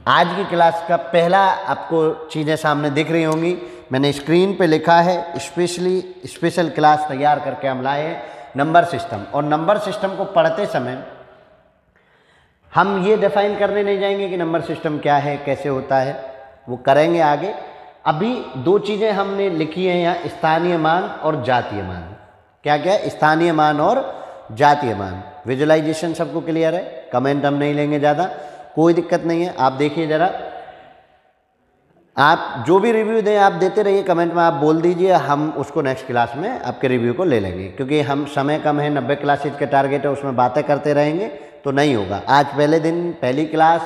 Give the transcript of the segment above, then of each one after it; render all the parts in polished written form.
आज की क्लास का पहला आपको चीज़ें सामने दिख रही होंगी। मैंने स्क्रीन पे लिखा है स्पेशल क्लास तैयार करके हम लाए हैं नंबर सिस्टम। और नंबर सिस्टम को पढ़ते समय हम ये डिफाइन करने नहीं जाएंगे कि नंबर सिस्टम क्या है, कैसे होता है, वो करेंगे आगे। अभी दो चीज़ें हमने लिखी हैं यहाँ, स्थानीय मान और जातीय मान। क्या क्या है? स्थानीय मान और जातीय मान। विजुअलाइजेशन सबको क्लियर है? कमेंट हम नहीं लेंगे ज़्यादा, कोई दिक्कत नहीं है। आप देखिए ज़रा, आप जो भी रिव्यू दें आप देते रहिए, कमेंट में आप बोल दीजिए, हम उसको नेक्स्ट क्लास में आपके रिव्यू को ले लेंगे। क्योंकि हम समय कम है, 90 क्लासेज के टारगेट है, उसमें बातें करते रहेंगे तो नहीं होगा। आज पहले दिन पहली क्लास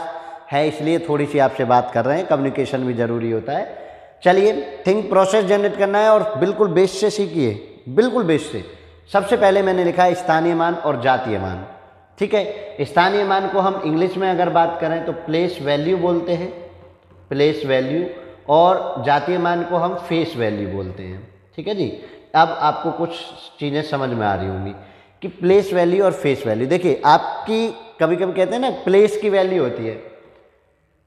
है, इसलिए थोड़ी सी आपसे बात कर रहे हैं, कम्युनिकेशन भी ज़रूरी होता है। चलिए, थिंक प्रोसेस जनरेट करना है और बिल्कुल बेस से सीखिए, बिल्कुल बेस से। सबसे पहले मैंने लिखा है स्थानीय मान और जातीय मान। ठीक है, स्थानीय मान को हम इंग्लिश में अगर बात करें तो प्लेस वैल्यू बोलते हैं, प्लेस वैल्यू, और जातीय मान को हम फेस वैल्यू बोलते हैं। ठीक है जी। अब आपको कुछ चीज़ें समझ में आ रही होंगी कि प्लेस वैल्यू और फेस वैल्यू। देखिए, आपकी कभी कभी कहते हैं ना प्लेस की वैल्यू होती है,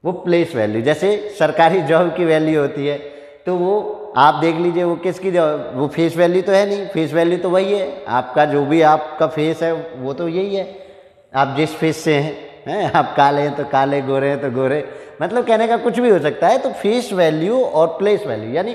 वो प्लेस वैल्यू, जैसे सरकारी जॉब की वैल्यू होती है, तो वो आप देख लीजिए वो किसकी जॉब, वो फेस वैल्यू तो है नहीं। फेस वैल्यू तो वही है, आपका जो भी आपका फेस है वो तो यही है, आप जिस फेस से हैं, आप काले हैं तो काले, गोरे हैं तो गोरे, मतलब कहने का कुछ भी हो सकता है। तो फेस वैल्यू और प्लेस वैल्यू, यानी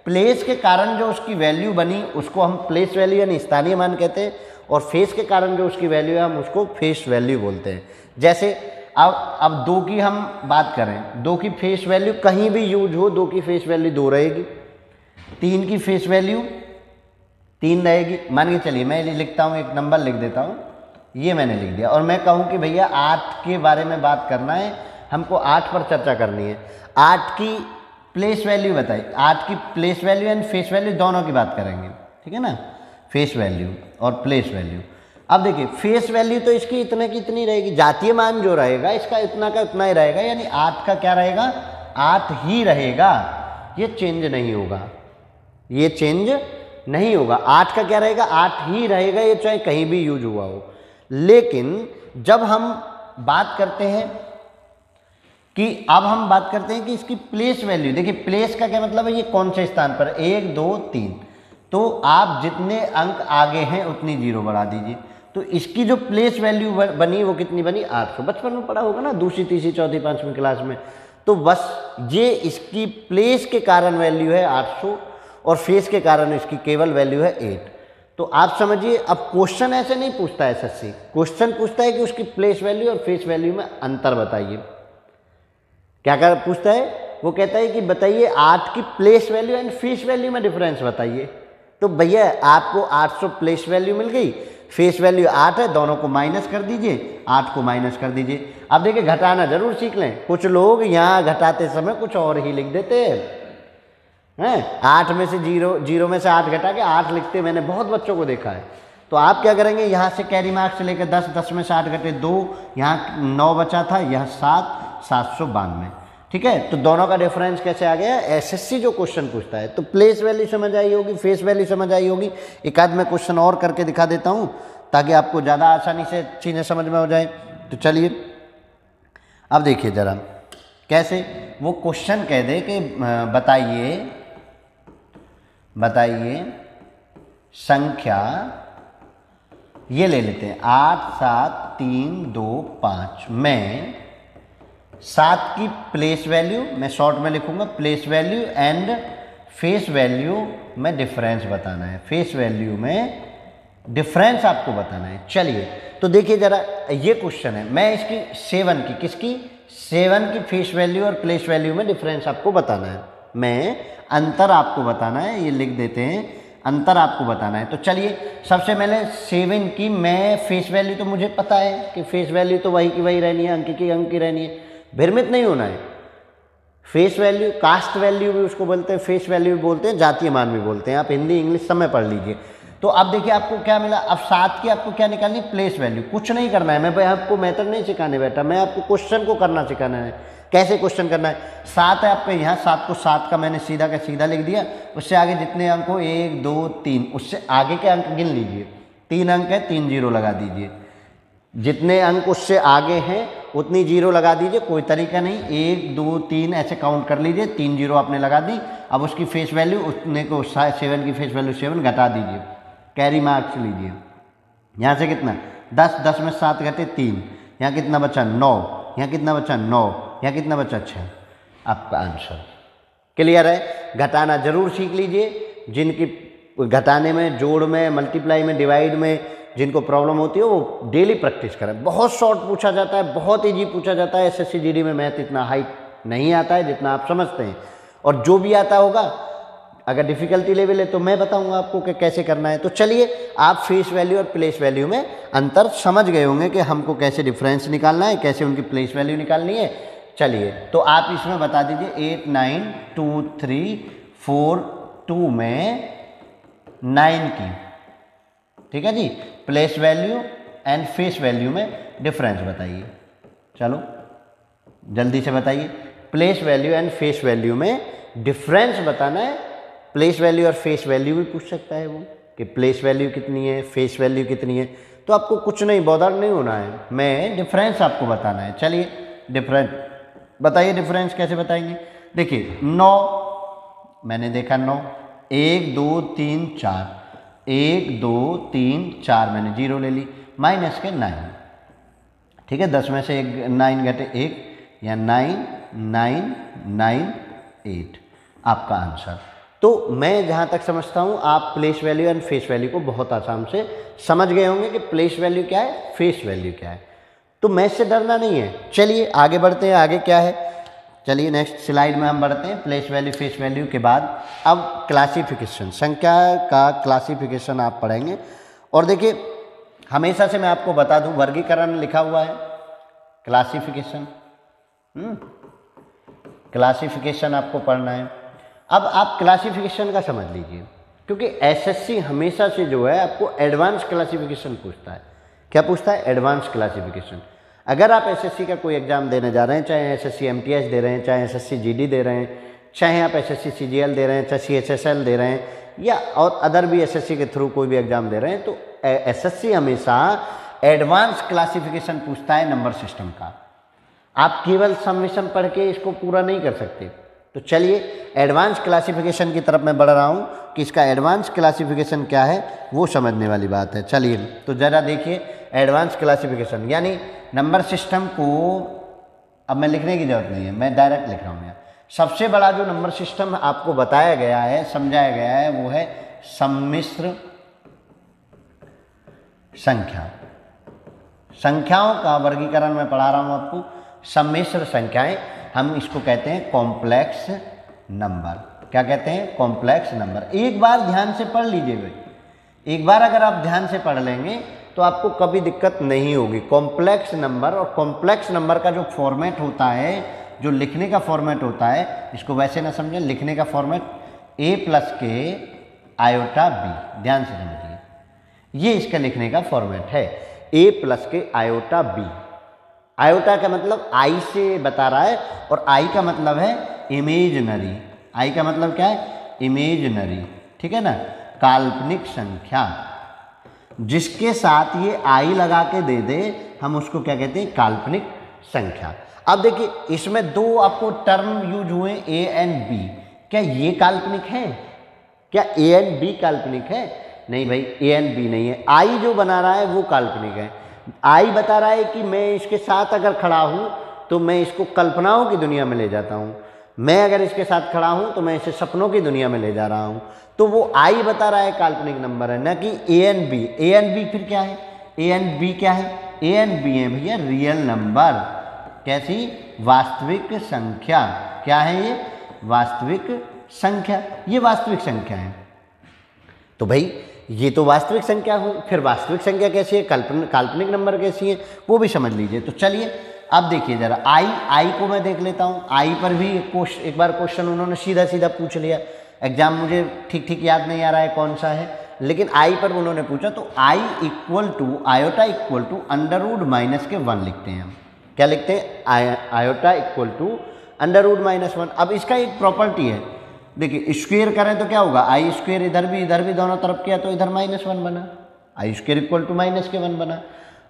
प्लेस के कारण जो उसकी वैल्यू बनी उसको हम प्लेस वैल्यू यानी स्थानीय मान कहते हैं, और फेस के कारण जो उसकी वैल्यू है हम उसको फेस वैल्यू बोलते हैं। जैसे अब दो की हम बात करें, दो की फेस वैल्यू कहीं भी यूज हो, दो की फेस वैल्यू 2 रहेगी। 3 की फेस वैल्यू 3 रहेगी। मान के चलिए मैं लिखता हूँ, एक नंबर लिख देता हूँ, ये मैंने लिख दिया, और मैं कहूँ कि भैया 8 के बारे में बात करना है, हमको 8 पर चर्चा करनी है। 8 की प्लेस वैल्यू बताइए, 8 की place value and face value दोनों की बात करेंगे। ठीक है ना, फेस वैल्यू और प्लेस वैल्यू। अब देखिए, फेस वैल्यू तो इसकी इतने की इतनी रहेगी, जातीय मान जो रहेगा इसका इतना का उतना ही रहेगा, यानी 8 का क्या रहेगा, 8 ही रहेगा, ये चेंज नहीं होगा, ये चेंज नहीं होगा। 8 का क्या रहेगा, 8 ही रहेगा, ये चाहे कहीं भी यूज हुआ हो। लेकिन जब हम बात करते हैं कि अब हम बात करते हैं कि इसकी प्लेस वैल्यू, देखिए प्लेस का क्या मतलब है, ये कौन से स्थान पर, 1 2 3, तो आप जितने अंक आगे हैं उतनी 0 बढ़ा दीजिए। तो इसकी जो प्लेस वैल्यू बनी वो कितनी बनी, 800। बचपन में पढ़ा होगा ना, दूसरी तीसरी चौथी पांचवी क्लास में। तो बस ये इसकी प्लेस के कारण वैल्यू है 800 और फेस के कारण इसकी केवल वैल्यू है 8। तो आप समझिए, अब क्वेश्चन ऐसे नहीं पूछता है एसएससी, क्वेश्चन पूछता है कि उसकी प्लेस वैल्यू और फेस वैल्यू में अंतर बताइए। क्या कर पूछता है, वो कहता है कि बताइए 8 की place value and face value में डिफरेंस बताइए। तो भैया आपको 800 प्लेस वैल्यू मिल गई, फेस वैल्यू 8 है, दोनों को माइनस कर दीजिए, 8 को माइनस कर दीजिए। अब देखिए, घटाना जरूर सीख लें। कुछ लोग यहाँ घटाते समय कुछ और ही लिख देते हैं, 8 में से 0 में से 8 घटा के 8 लिखते, मैंने बहुत बच्चों को देखा है। तो आप क्या करेंगे, यहाँ से कैरी मार्क्स लेकर 10, 10 में से 8 घटे 2, यहाँ 9 बचा था, यह 7, 792। ठीक है, तो दोनों का डिफरेंस कैसे आ गया, एसएससी जो क्वेश्चन पूछता है। तो प्लेस वैल्यू समझ आई होगी, फेस वैल्यू समझ आई होगी। एक आध मैं क्वेश्चन और करके दिखा देता हूँ ताकि आपको ज़्यादा आसानी से चीज़ें समझ में हो जाए। तो चलिए अब देखिए ज़रा, कैसे वो क्वेश्चन कह दे कि बताइए संख्या, ये ले लेते हैं 8 7 3 2 5 में 7 की प्लेस वैल्यू, मैं शॉर्ट में लिखूंगा place value and face value में डिफरेंस बताना है, फेस वैल्यू में डिफरेंस आपको बताना है। चलिए तो देखिए ज़रा, ये क्वेश्चन है, मैं इसकी 7 की, किसकी 7 की फेस वैल्यू और प्लेस वैल्यू में डिफरेंस आपको बताना है, मैं अंतर आपको बताना है, ये लिख देते हैं, अंतर आपको बताना है। तो चलिए सबसे पहले 7 की मैं फेस वैल्यू तो मुझे पता है कि फेस वैल्यू तो वही की वही रहनी है, अंक की अंक की रहनी है, भ्रमित नहीं होना है। फेस वैल्यू, कास्ट वैल्यू भी उसको बोलते हैं, फेस वैल्यू भी बोलते हैं, जातीय मान भी बोलते हैं। आप हिंदी इंग्लिश सब में पढ़ लीजिए। तो अब देखिए आपको क्या मिला, अब 7 की आपको क्या निकालनी, प्लेस वैल्यू। कुछ नहीं करना है, मैं भाई आपको मेथड नहीं सिखाने बैठा, मैं आपको क्वेश्चन को करना सिखाना है, कैसे क्वेश्चन करना है। 7 है आपका यहाँ, 7 को 7 का मैंने सीधा का सीधा लिख दिया, उससे आगे जितने अंक हो 1 2 3, उससे आगे के अंक गिन लीजिए, 3 अंक है, 3 0 लगा दीजिए। जितने अंक उससे आगे हैं उतनी जीरो लगा दीजिए, कोई तरीका नहीं, 1 2 3 ऐसे काउंट कर लीजिए, 3 जीरो आपने लगा दी। अब उसकी फेस वैल्यू उतने को 7 की फेस वैल्यू 7 घटा दीजिए, कैरी मार्क्स लीजिए। यहाँ से कितना 10, 10 में 7 घटे 3, यहाँ कितना बचा 9, यहाँ कितना बचा 9, यहाँ कितना बचा 6। आपका आंसर क्लियर है। घटाना जरूर सीख लीजिए। जिनकी घटाने में, जोड़ में, मल्टीप्लाई में, डिवाइड में जिनको प्रॉब्लम होती है वो डेली प्रैक्टिस करें। बहुत शॉर्ट पूछा जाता है, बहुत ईजी पूछा जाता है। एसएससी जीडी में मैथ इतना हाई नहीं आता है जितना आप समझते हैं, और जो भी आता होगा अगर डिफ़िकल्टी लेवल है तो मैं बताऊंगा आपको कि कैसे करना है। तो चलिए, आप फेस वैल्यू और प्लेस वैल्यू में अंतर समझ गए होंगे कि हमको कैसे डिफरेंस निकालना है, कैसे उनकी प्लेस वैल्यू निकालनी है। चलिए, तो आप इसमें बता दीजिए 8 9 2 3 4 2 में 9 की, ठीक है जी, place value and face value में डिफरेंस बताइए। चलो जल्दी से बताइए, place value and face value में डिफरेंस बताना है। प्लेस वैल्यू और फेस वैल्यू भी पूछ सकता है वो कि प्लेस वैल्यू कितनी है, फेस वैल्यू कितनी है। तो आपको कुछ नहीं बॉदर नहीं होना है, मैं डिफरेंस आपको बताना है। चलिए डिफरेंस बताइए, डिफरेंस कैसे बताएंगे। देखिए 9 मैंने देखा 9, 1 2 3 4, 1 2 3 4 मैंने जीरो ले ली, माइनस के 9, ठीक है, 10 में से 9 घटे 1, या 9 9 9 8 आपका आंसर। तो मैं जहाँ तक समझता हूँ आप place value and face value को बहुत आसान से समझ गए होंगे कि प्लेस वैल्यू क्या है, फेस वैल्यू क्या है। तो मैथ से डरना नहीं है। चलिए आगे बढ़ते हैं, आगे क्या है। चलिए नेक्स्ट स्लाइड में हम बढ़ते हैं। प्लेस वैल्यू फेस वैल्यू के बाद अब क्लासिफिकेशन, संख्या का क्लासिफिकेशन आप पढ़ेंगे। और देखिए हमेशा से मैं आपको बता दूं, वर्गीकरण लिखा हुआ है, क्लासिफिकेशन, क्लासिफिकेशन आपको पढ़ना है। अब आप क्लासिफिकेशन का समझ लीजिए, क्योंकि एसएससी हमेशा से जो है आपको एडवांस क्लासिफिकेशन पूछता है। क्या पूछता है? Advance classification. अगर आप एसएससी का कोई एग्जाम देने जा रहे हैं, चाहे एसएससी एमटीएस दे रहे हैं, चाहे एसएससी जीडी दे रहे हैं, चाहे आप एसएससी सीजीएल दे रहे हैं, चाहे सीएचएसएल दे रहे हैं, या और अदर भी एसएससी के थ्रू कोई भी एग्जाम दे रहे हैं, तो एसएससी हमेशा एडवांस क्लासिफिकेशन पूछता है नंबर सिस्टम का। आप केवल समेशन पढ़ के इसको पूरा नहीं कर सकते। तो चलिए एडवांस क्लासिफिकेशन की तरफ मैं बढ़ रहा हूँ कि इसका एडवांस क्लासिफिकेशन क्या है वो समझने वाली बात है। चलिए तो ज़रा देखिए एडवांस क्लासिफिकेशन यानी नंबर सिस्टम को, अब मैं लिखने की जरूरत नहीं है, मैं डायरेक्ट लिख रहा हूँ यहाँ। सबसे बड़ा जो नंबर सिस्टम आपको बताया गया है, समझाया गया है, वो है सम्मिश्र संख्या। संख्याओं का वर्गीकरण मैं पढ़ा रहा हूँ आपको। सम्मिश्र संख्याएं, हम इसको कहते हैं कॉम्प्लेक्स नंबर। क्या कहते हैं? Complex number. एक बार ध्यान से पढ़ लीजिए भाई, एक बार अगर आप ध्यान से पढ़ लेंगे तो आपको कभी दिक्कत नहीं होगी। कॉम्प्लेक्स नंबर, और कॉम्प्लेक्स नंबर का जो फॉर्मेट होता है, जो लिखने का फॉर्मेट होता है, इसको वैसे ना समझें, लिखने का फॉर्मेट a प्लस के आयोटा बी, ध्यान से समझिए, ये इसका लिखने का फॉर्मेट है, a प्लस के आयोटा बी। आयोटा का मतलब आई से बता रहा है, और आई का मतलब है इमेजनरी। आई का मतलब क्या है? इमेजनरी, ठीक है ना, काल्पनिक संख्या। जिसके साथ ये आई लगा के दे दे हम उसको क्या कहते हैं? काल्पनिक संख्या। अब देखिए इसमें दो आपको टर्म यूज हुए, ए एंड बी। क्या ये काल्पनिक है? क्या ए एंड बी काल्पनिक है? नहीं भाई, ए एंड बी नहीं है। आई जो बना रहा है वो काल्पनिक है। आई बता रहा है कि मैं इसके साथ अगर खड़ा हूँ तो मैं इसको कल्पनाओं की दुनिया में ले जाता हूँ, मैं अगर इसके साथ खड़ा हूँ तो मैं इसे सपनों की दुनिया में ले जा रहा हूँ। तो वो आई बता रहा है काल्पनिक नंबर है, न कि A and B. A and B फिर क्या है? ए एंड बी क्या है? ए एंड बी है भैया रियल नंबर। कैसी? वास्तविक संख्या। क्या है ये? वास्तविक संख्या। ये वास्तविक संख्या है। तो भाई ये तो वास्तविक संख्या हो, फिर वास्तविक संख्या कैसी है, काल्पनिक नंबर कैसी है, वो भी समझ लीजिए। तो चलिए अब देखिए जरा, आई को मैं देख लेता हूँ। आई पर भी एक बार क्वेश्चन उन्होंने सीधा सीधा पूछ लिया। एग्जाम मुझे ठीक ठीक याद नहीं आ रहा है कौन सा है, लेकिन आई पर उन्होंने पूछा। तो i equal to iota equal to under root minus के 1 लिखते हैं हम। क्या लिखते हैं? Iota equal to under root minus 1। अब इसका एक प्रॉपर्टी है, देखिए स्क्वेयर करें तो क्या होगा? आई स्क्वेयर इधर भी दोनों तरफ किया तो इधर -1 बना, आई स्क्वेयर इक्वल टू -1 बना।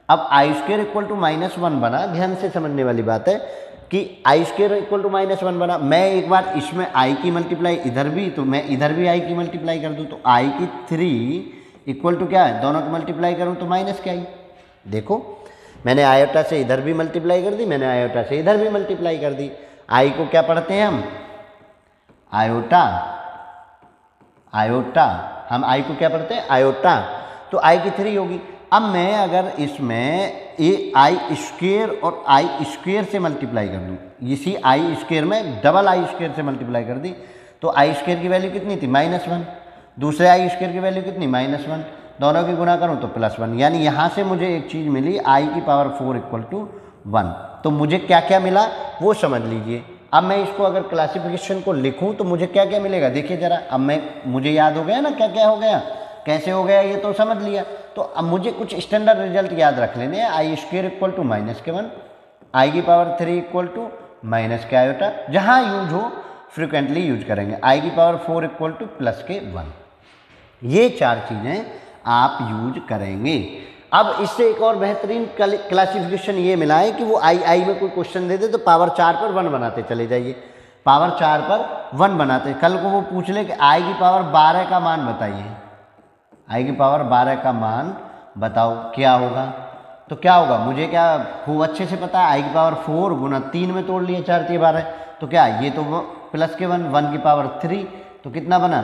अब आई स्क्वेयर इक्वल टू -1 बना, ध्यान से समझने वाली बात है कि आई स्क्वेयर इक्वल टू -1 बना। मैं एक बार इसमें आई की मल्टीप्लाई इधर भी, तो मैं इधर भी आई की मल्टीप्लाई कर दूँ तो आई की 3 इक्वल टू क्या है, दोनों की मल्टीप्लाई करूँ तो माइनस क्या आई। देखो मैंने आयोटा से इधर भी मल्टीप्लाई कर दी, मैंने आयोटा से इधर भी मल्टीप्लाई कर दी। आई को क्या पढ़ते हैं हम, आयोटा, आयोटा, हम आई को क्या पढ़ते हैं, आयोटा। तो आई की 3 होगी। अब मैं अगर इसमें ए आई स्क्वेयर और आई स्क्वेयर से मल्टीप्लाई कर दूँ, इसी आई स्क्वेयर में डबल आई स्क्वेयर से मल्टीप्लाई कर दी तो आई स्क्वेयर की वैल्यू कितनी थी, -1। दूसरे आई स्क्वेयर की वैल्यू कितनी, -1। दोनों की गुना करूँ तो +1। यानी यहाँ से मुझे एक चीज़ मिली आई की पावर 4 इक्वल टू 1। तो मुझे क्या क्या मिला वो समझ लीजिए। अब मैं इसको अगर क्लासिफिकेशन को लिखूँ तो मुझे क्या क्या मिलेगा, देखिए ज़रा। अब मुझे याद हो गया ना क्या क्या हो गया, कैसे हो गया ये तो समझ लिया। तो अब मुझे कुछ स्टैंडर्ड रिजल्ट याद रख लेने हैं। आई स्क्वेयर इक्वल टू -1, आई की पावर 3 इक्वल टू माइनस के आयोटा, जहाँ यूज हो फ्रिक्वेंटली यूज करेंगे। आई की पावर 4 इक्वल टू +1। ये 4 चीज़ें आप यूज करेंगे। अब इससे एक और बेहतरीन क्लासिफिकेशन ये मिला है कि वो आई में कोई क्वेश्चन दे दे तो पावर 4 पर 1 बनाते चले जाइए, पावर 4 पर 1 बनाते। कल को वो पूछ ले कि आई की पावर 12 का मान बताइए, आई की पावर 12 का मान बताओ क्या होगा, तो क्या होगा मुझे क्या खूब अच्छे से पता है। आई की पावर 4 गुना 3 में तोड़ लिए, 4 3 12, तो क्या ये तो प्लस के 1 की पावर 3 तो कितना बना,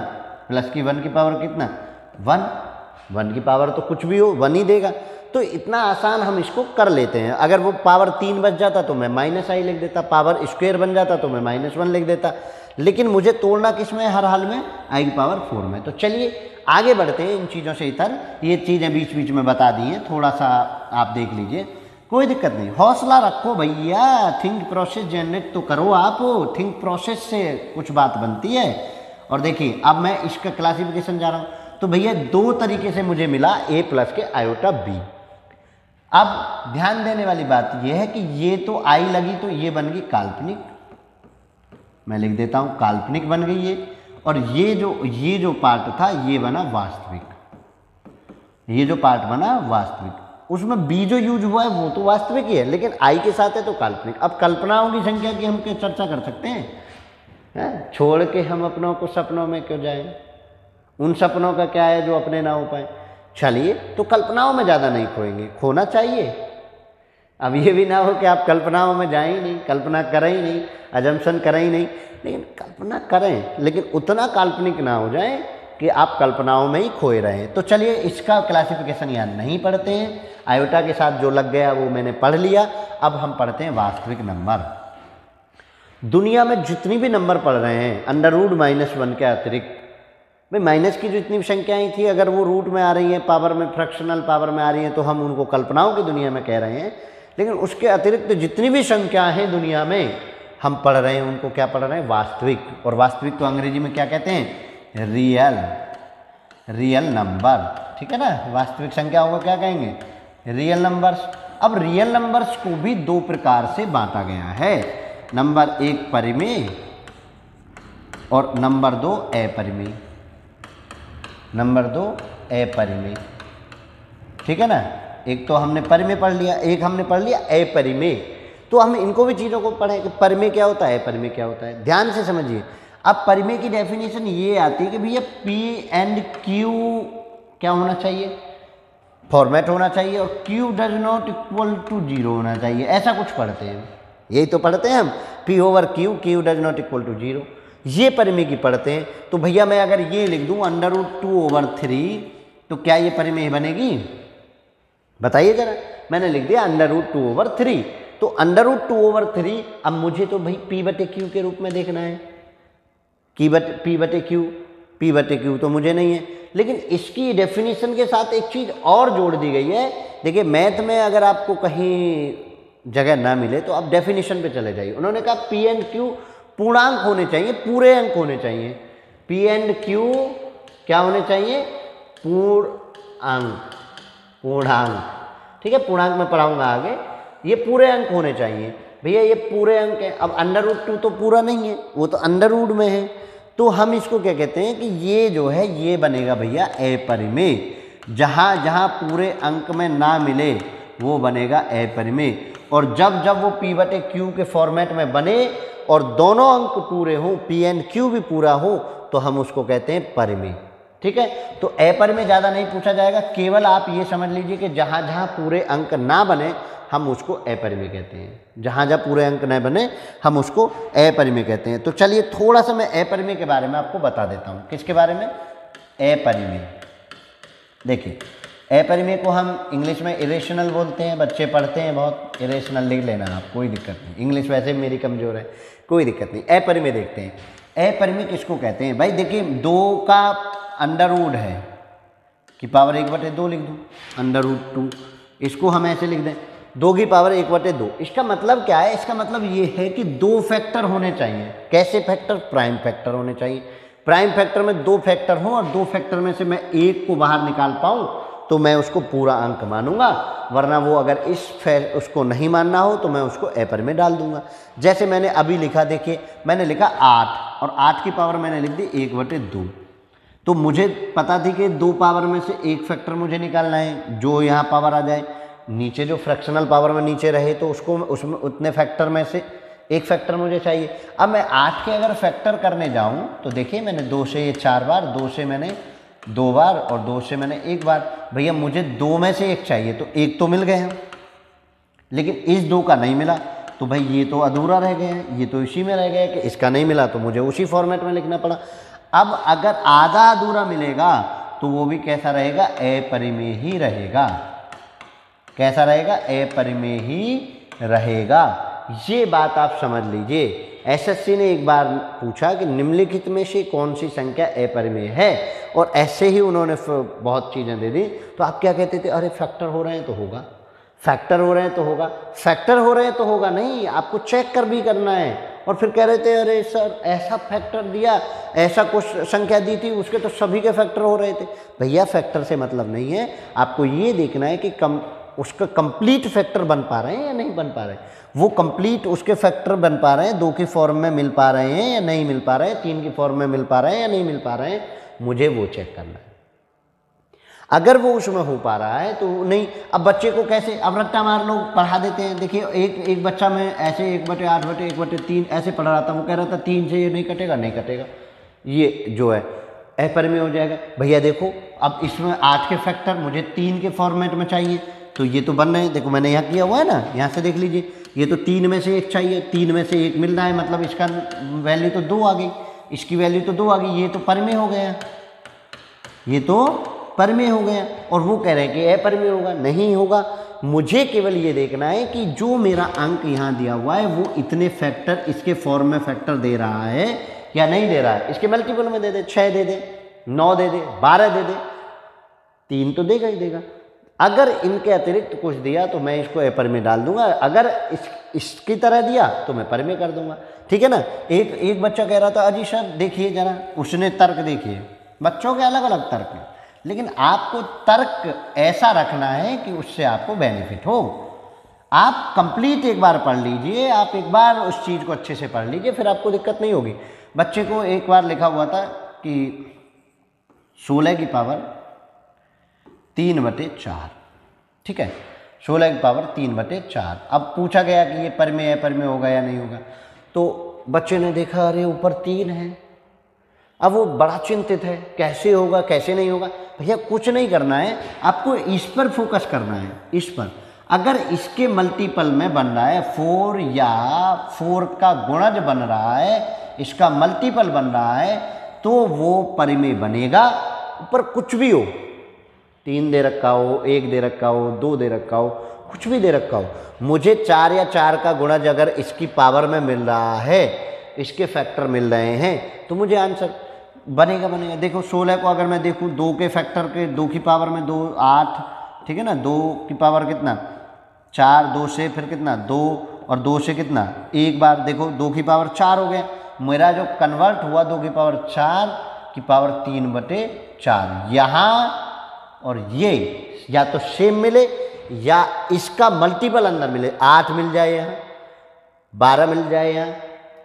प्लस की 1 की पावर कितना 1 की पावर तो कुछ भी हो 1 ही देगा। तो इतना आसान हम इसको कर लेते हैं। अगर वो पावर 3 बच जाता तो मैं -i लिख देता, पावर स्क्वायर बन जाता तो मैं -1 लिख देता, लेकिन मुझे तोड़ना किस में, हर हाल में आई की पावर 4 में। तो चलिए आगे बढ़ते हैं इन चीज़ों से इतर, ये चीज़ें बीच बीच में बता दी हैं, थोड़ा सा आप देख लीजिए, कोई दिक्कत नहीं, हौसला रखो भैया। थिंक प्रोसेस जनरेट तो करो आप, थिंक प्रोसेस से कुछ बात बनती है। और देखिए अब मैं इसका क्लासिफिकेशन जा रहा हूँ तो भैया 2 तरीके से मुझे मिला a प्लस के आयोटा b। अब ध्यान देने वाली बात यह है कि ये तो आई लगी तो ये बन गई काल्पनिक, मैं लिख देता हूँ काल्पनिक बन गई ये, और ये जो पार्ट था ये बना वास्तविक, ये जो पार्ट बना वास्तविक। उसमें b जो यूज हुआ है वो तो वास्तविक ही है, लेकिन आई के साथ है तो काल्पनिक। अब कल्पनाओं की संख्या की हम क्या चर्चा कर सकते हैं, छोड़ के हम अपनों को सपनों में क्यों जाएं, उन सपनों का क्या है जो अपने ना हो पाए। चलिए तो कल्पनाओं में ज़्यादा नहीं खोएंगे, खोना चाहिए। अब ये भी ना हो कि आप कल्पनाओं में जाएं ही नहीं, कल्पना करें ही नहीं, अजम्पशन करें ही नहीं, लेकिन कल्पना करें, लेकिन उतना काल्पनिक ना हो जाए कि आप कल्पनाओं में ही खोए रहें। तो चलिए इसका क्लासिफिकेशन यहाँ नहीं पढ़ते हैं, आयोटा के साथ जो लग गया वो मैंने पढ़ लिया। अब हम पढ़ते हैं वास्तविक नंबर। दुनिया में जितनी भी नंबर पढ़ रहे हैं √-1 के अतिरिक्त, भाई माइनस की जो इतनी संख्याएं थी अगर वो रूट में आ रही हैं, पावर में, फ्रैक्शनल पावर में आ रही हैं तो हम उनको कल्पनाओं की दुनिया में कह रहे हैं, लेकिन उसके अतिरिक्त जितनी भी संख्या हैं दुनिया में हम पढ़ रहे हैं उनको क्या पढ़ रहे हैं, वास्तविक। और वास्तविक तो अंग्रेजी में क्या कहते हैं, रियल नंबर, ठीक है ना। वास्तविक संख्याओं को क्या कहेंगे, रियल नंबर्स। अब रियल नंबर्स को भी 2 प्रकार से बांटा गया है, नंबर 1 परिमेय और नंबर 2 अपरिमेय, नंबर 2 अपरिमेय, ठीक है ना। एक तो हमने परिमेय पढ़ लिया, एक हमने पढ़ लिया अपरिमेय। तो हम इनको भी चीज़ों को पढ़ें कि परिमेय क्या होता है, अपरिमेय क्या होता है। ध्यान से समझिए। अब परिमेय की डेफिनेशन ये आती है कि भैया P एंड Q क्या होना चाहिए, फॉर्मेट होना चाहिए, और Q does not equal to 0 होना चाहिए, ऐसा कुछ पढ़ते हैं। यही तो पढ़ते हैं हम, P/Q, Q does not equal to 0, ये परिमेय की पढ़ते हैं। तो भैया मैं अगर ये लिख दूं √2/3 तो क्या ये परिमेय बनेगी, बताइए जरा। मैंने लिख दिया √2/3, तो √2/3 अब मुझे तो भाई P/Q के रूप में देखना है, P/Q तो मुझे नहीं है, लेकिन इसकी डेफिनेशन के साथ एक चीज़ और जोड़ दी गई है। देखिए मैथ में अगर आपको कहीं जगह ना मिले तो आप डेफिनेशन पे चले जाइए। उन्होंने कहा P एंड Q पूर्णांक होने चाहिए, पूरे अंक होने चाहिए। P एंड Q क्या होने चाहिए, पूर्णांक, ठीक है, पूर्णांक में पढ़ाऊंगा आगे। ये पूरे अंक होने चाहिए भैया, ये पूरे अंक है। अब √2 तो पूरा नहीं है, वो तो अंडर में है, तो हम इसको क्या कहते हैं कि ये जो है ये बनेगा भैया अपरिमेय। जहाँ जहाँ पूरे अंक में ना मिले वो बनेगा अपरिमेय। और जब जब वो P/Q के फॉर्मेट में बने और दोनों अंक पूरे हों, P एंड Q भी पूरा हो, तो हम उसको कहते हैं परिमेय। ठीक है, तो अपरिमेय ज़्यादा नहीं पूछा जाएगा, केवल आप ये समझ लीजिए कि जहाँ जहाँ पूरे अंक ना बने हम उसको अपरिमेय कहते हैं। जहाँ जहाँ पूरे अंक न बने हम उसको अपरिमेय कहते हैं। तो चलिए थोड़ा सा मैं अपरिमेय के बारे में आपको बता देता हूँ। किसके बारे में? अपरिमेय। देखिए, अपरिमेय को हम इंग्लिश में इरेशनल बोलते हैं। बच्चे पढ़ते हैं बहुत, इरेशनल लिख लेना आप, कोई दिक्कत नहीं। इंग्लिश वैसे भी मेरी कमज़ोर है, कोई दिक्कत नहीं। अपरिमेय देखते हैं। अपरिमेय किसको कहते हैं? भाई देखिए, 2 का अंडर रूट है कि पावर 1/2 लिख दूँ, अंडर रूट 2, इसको हम ऐसे लिख दें 2 की पावर 1/2। इसका मतलब क्या है? इसका मतलब ये है कि 2 फैक्टर होने चाहिए। कैसे फैक्टर? प्राइम फैक्टर होने चाहिए। प्राइम फैक्टर में 2 फैक्टर हों और 2 फैक्टर में से मैं एक को बाहर निकाल पाऊँ तो मैं उसको पूरा अंक मानूंगा, वरना वो अगर उसको नहीं मानना हो तो मैं उसको अपरिमेय डाल दूंगा। जैसे मैंने अभी लिखा, देखिए मैंने लिखा 8 और 8 की पावर मैंने लिख दी 1/2। तो मुझे पता थी कि 2 पावर में से एक फैक्टर मुझे निकालना है, जो यहाँ पावर आ जाए, नीचे जो फ्रैक्शनल पावर में नीचे रहे तो उसको उसमें उतने फैक्टर में से एक फैक्टर मुझे चाहिए। अब मैं 8 के अगर फैक्टर करने जाऊँ तो देखिए, मैंने 2 से ये 4 बार, 2 से मैंने 2 बार और 2 से मैंने 1 बार। भैया मुझे 2 में से 1 चाहिए, तो 1 तो मिल गए हैं, लेकिन इस 2 का नहीं मिला, तो भाई ये तो अधूरा रह गए हैं, ये तो इसी में रह गया कि इसका नहीं मिला, तो मुझे उसी फॉर्मेट में लिखना पड़ा। अब अगर आधा अधूरा मिलेगा तो वो भी कैसा रहेगा? अपरिमेय ही रहेगा। कैसा रहेगा? अपरिमेय ही रहेगा। ये बात आप समझ लीजिए। एसएससी ने एक बार पूछा कि निम्नलिखित में से कौन सी संख्या अपरिमेय है, और ऐसे ही उन्होंने बहुत चीज़ें दे दी। तो आप क्या कहते थे? अरे फैक्टर हो रहे हैं तो होगा, फैक्टर हो रहे हैं तो होगा, फैक्टर हो रहे हैं तो होगा। नहीं, आपको चेक कर भी करना है। और फिर कह रहे थे अरे सर ऐसा फैक्टर दिया, ऐसा कुछ संख्या दी थी, उसके तो सभी के फैक्टर हो रहे थे। भैया फैक्टर से मतलब नहीं है, आपको ये देखना है कि उसका कंप्लीट फैक्टर बन पा रहे हैं या नहीं बन पा रहे हैं। वो कंप्लीट उसके फैक्टर बन पा रहे हैं, 2 की फॉर्म में मिल पा रहे हैं या नहीं मिल पा रहे हैं, 3 की फॉर्म में मिल पा रहे हैं या नहीं मिल पा रहे हैं, मुझे वो चेक करना है। अगर वो उसमें हो पा रहा है तो नहीं। अब बच्चे को कैसे, अब रट्टा मार लोग पढ़ा देते हैं। देखिए एक बच्चा में ऐसे 1/8/1/3 ऐसे पढ़ रहा था, वो कह रहा था 3 से ये नहीं कटेगा, नहीं कटेगा, ये जो है अपरिमेय हो जाएगा। भैया देखो, अब इसमें 8 के फैक्टर मुझे 3 के फॉर्मेट में चाहिए, तो ये तो बन रहे हैं। देखो मैंने यहाँ किया हुआ है ना, यहाँ से देख लीजिए, ये तो 3 में से 1 चाहिए, 3 में से 1 मिल रहा है, मतलब इसका वैल्यू तो 2 आ गई, इसकी वैल्यू तो 2 आ गई, ये तो परिमेय हो गया, ये तो परिमेय हो गया। और वो कह रहे हैं कि अपरिमेय होगा, नहीं होगा। मुझे केवल ये देखना है कि जो मेरा अंक यहाँ दिया हुआ है वो इतने फैक्टर इसके फॉर्म में फैक्टर दे रहा है या नहीं दे रहा है। इसके मल्टीपल में दे दे, 6 दे दे, 9 दे दे, 12 दे दे, 3 तो देगा ही देगा। अगर इनके अतिरिक्त कुछ दिया तो मैं इसको अपरिमेय डाल दूंगा, अगर इसकी तरह दिया तो मैं परिमेय कर दूंगा। ठीक है ना। एक बच्चा कह रहा था अजी सर देखिए जरा, उसने तर्क देखिए, बच्चों के अलग अलग तर्क हैं, लेकिन आपको तर्क ऐसा रखना है कि उससे आपको बेनिफिट हो। आप कंप्लीट एक बार पढ़ लीजिए, आप एक बार उस चीज़ को अच्छे से पढ़ लीजिए, फिर आपको दिक्कत नहीं होगी। बच्चे को एक बार लिखा हुआ था कि 16 की पावर 3/4, ठीक है, 16 की पावर 3/4। अब पूछा गया कि ये परिमेय अपरिमेय होगा या नहीं होगा, तो बच्चे ने देखा अरे ऊपर 3 है। अब वो बड़ा चिंतित है, कैसे होगा कैसे नहीं होगा। भैया कुछ नहीं करना है, आपको इस पर फोकस करना है, इस पर। अगर इसके मल्टीपल में बन रहा है 4 या 4 का गुणज बन रहा है, इसका मल्टीपल बन रहा है, तो वो परिमेय बनेगा। ऊपर कुछ भी हो, 3 दे रखा हो, 1 दे रखा हो, 2 दे रखा हो, कुछ भी दे रखा हो, मुझे 4 या 4 का गुणज अगर इसकी पावर में मिल रहा है, इसके फैक्टर मिल रहे हैं, तो मुझे आंसर बनेगा। देखो 16 को अगर मैं देखूँ 2 के फैक्टर के, 2 की पावर में 2 8, ठीक है ना, 2 की पावर कितना 4, 2 से फिर कितना 2 और 2 से कितना 1 बार, देखो 2 की पावर 4 हो गया। मेरा जो कन्वर्ट हुआ 2 की पावर 4 की पावर 3/4। यहाँ और ये या तो सेम मिले या इसका मल्टीपल अंदर मिले, 8 मिल जाए यहाँ, 12 मिल जाए यहाँ,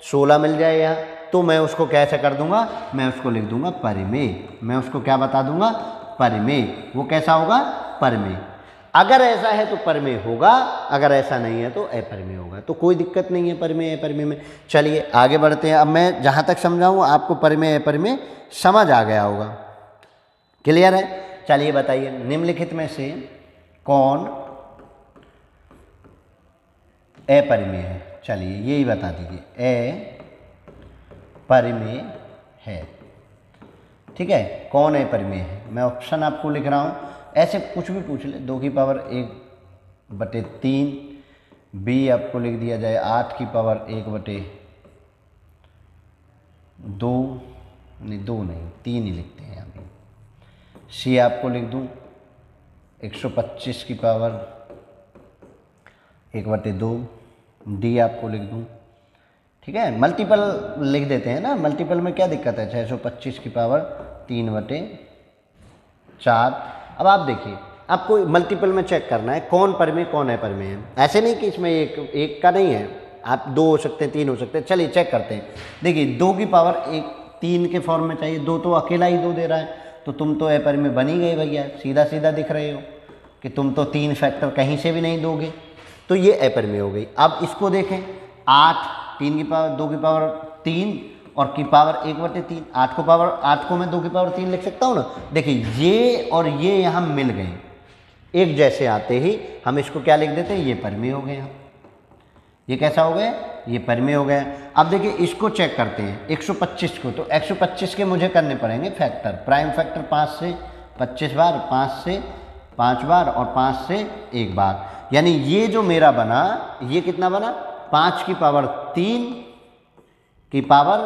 16 मिल जाए यहाँ, तो मैं उसको कैसे कर दूंगा, मैं उसको लिख दूंगा परिमेय। मैं उसको क्या बता दूंगा, परिमेय। वो कैसा होगा, परिमेय। अगर ऐसा है तो परमेय होगा, अगर ऐसा नहीं है तो अपरिमेय होगा। तो कोई दिक्कत नहीं है परमेय अपरिमेय में। चलिए आगे बढ़ते हैं। अब मैं जहाँ तक समझाऊँ आपको परमेय अपरिमेय समझ आ गया होगा, क्लियर है। चलिए बताइए निम्नलिखित में से कौन अपरिमेय है? चलिए यही बता दीजिए, अपरिमेय है। ठीक है, कौन अपरिमेय है? मैं ऑप्शन आपको लिख रहा हूँ, ऐसे कुछ भी पूछ ले। 2 की पावर 1/3, बी आपको लिख दिया जाए 8 की पावर 1/2, नहीं 2 नहीं 3 ही लिखते हैं यहाँ पे। सी आपको लिख दूँ 125 की पावर 1/2, डी आपको लिख दूँ। ठीक है, मल्टीपल लिख देते हैं ना, मल्टीपल में क्या दिक्कत है? 625 की पावर 3/4। अब आप देखिए, आपको मल्टीपल में चेक करना है कौन परमेय कौन अपरिमेय है। ऐसे नहीं कि इसमें एक का नहीं है, आप 2 हो सकते हैं, 3 हो सकते हैं। चलिए चेक करते हैं। देखिए 2 की पावर 3 के फॉर्म में चाहिए, 2 तो अकेला ही 2 दे रहा है, तो तुम तो अपरिमेय बन ही गए भैया, सीधा सीधा दिख रहे हो कि तुम तो 3 फैक्टर कहीं से भी नहीं दोगे, तो ये अपरिमेय हो गई। अब इसको देखें, 8 3 की पावर 2 की पावर 3 और की पावर 1/3, 8 को मैं 2 की पावर 3 लिख सकता हूँ ना। देखिए ये और ये यहाँ मिल गए, एक जैसे आते ही हम इसको क्या लिख देते हैं? ये परमेय हो गया। ये कैसा हो गया? ये परमेय हो गया। अब देखिए इसको चेक करते हैं 125 को, तो 125 के मुझे करने पड़ेंगे फैक्टर, प्राइम फैक्टर 5 से 25 बार, 5 से 5 बार और 5 से 1 बार। यानी ये जो मेरा बना, ये कितना बना? 5 की पावर 3 की पावर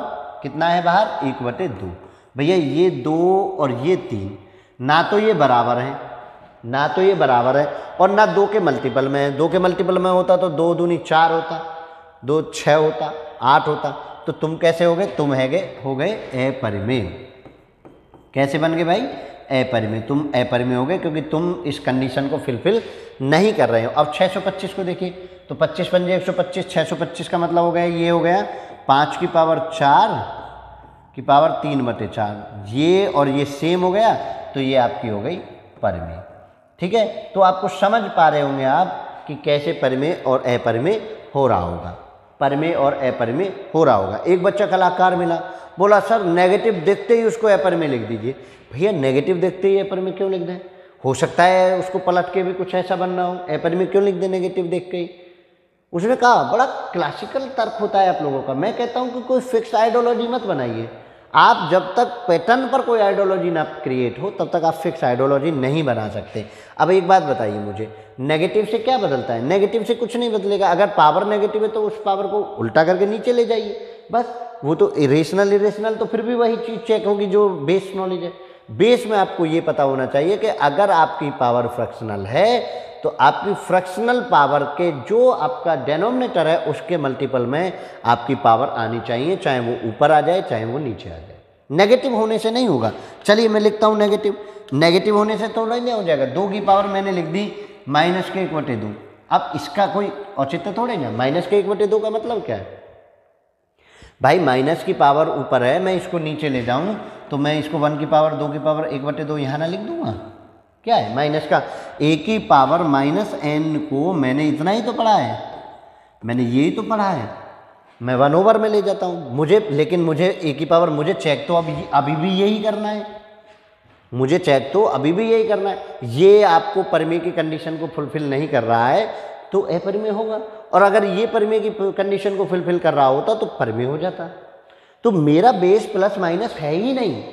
कितना है बाहर? 1/2। भैया ये 2 और ये 3 ना तो ये बराबर हैं, ना तो ये बराबर है, और ना 2 के मल्टीपल में है। 2 के मल्टीपल में होता तो 2 दूनी 4 होता, 2 6 होता, 8 होता। तो तुम कैसे हो गए? तुम हो गए अपरिमेय। कैसे बन गए भाई? अपरिमेय। तुम अपरिमेय हो गए क्योंकि तुम इस कंडीशन को फुलफिल नहीं कर रहे हो। अब 625 को देखिए, तो 25 पंजे 125, 625 का मतलब हो गया, ये हो गया 5 की पावर 4 की पावर 3/4। ये और ये सेम हो गया, तो ये आपकी हो गई परमेय। ठीक है, तो आपको समझ पा रहे होंगे आप कि कैसे परमेय और अपरिमेय हो रहा होगा, परमेय और अपरिमेय हो रहा होगा। एक बच्चा कलाकार मिला, बोला सर नेगेटिव देखते ही उसको अपरिमेय लिख दीजिए। भैया नेगेटिव देखते ही अपरिमेय क्यों लिख दें? हो सकता है उसको पलट के भी कुछ ऐसा बनना हो, अपरिमेय क्यों लिख दें नेगेटिव देख के ही? उसने कहा बड़ा क्लासिकल तर्क होता है आप लोगों का। मैं कहता हूँ कि कोई फिक्स आइडियोलॉजी मत बनाइए। आप जब तक पैटर्न पर कोई आइडियोलॉजी ना क्रिएट हो तब तक आप फिक्स आइडियोलॉजी नहीं बना सकते। अब एक बात बताइए मुझे, नेगेटिव से क्या बदलता है? नेगेटिव से कुछ नहीं बदलेगा। अगर पावर नेगेटिव है तो उस पावर को उल्टा करके नीचे ले जाइए, बस। वो तो इरेशनल तो फिर भी वही चीज़ चेक होगी जो बेस नॉलेज है। बेस में आपको ये पता होना चाहिए कि अगर आपकी पावर फ्रैक्शनल है तो आपकी फ्रैक्शनल पावर के जो आपका डेनोमिनेटर है उसके मल्टीपल में आपकी पावर आनी चाहिए, चाहे वो ऊपर आ जाए चाहे वो नीचे आ जाए। नेगेटिव होने से नहीं होगा। चलिए मैं लिखता हूँ नेगेटिव होने से तो नहीं हो जाएगा। 2 की पावर मैंने लिख दी -1/2। अब इसका कोई औचित्य थोड़े ना, -1/2 का मतलब क्या है भाई? माइनस की पावर ऊपर है, मैं इसको नीचे ले जाऊं तो मैं इसको 1 की पावर 2 की पावर 1/2 यहाँ ना लिख दूंगा? क्या है माइनस का? a की पावर -n को मैंने इतना ही तो पढ़ा है, मैंने ये ही तो पढ़ा है, मैं 1/, में ले जाता हूँ। लेकिन मुझे a की पावर मुझे चेक तो अभी भी यही करना है, मुझे चेक तो अभी भी यही करना है। ये आपको परमेय की कंडीशन को फुलफिल नहीं कर रहा है तो अपरिमेय होगा, और अगर ये परमेय की कंडीशन को फुलफिल कर रहा होता तो परमेय हो जाता। तो मेरा बेस प्लस माइनस है ही नहीं,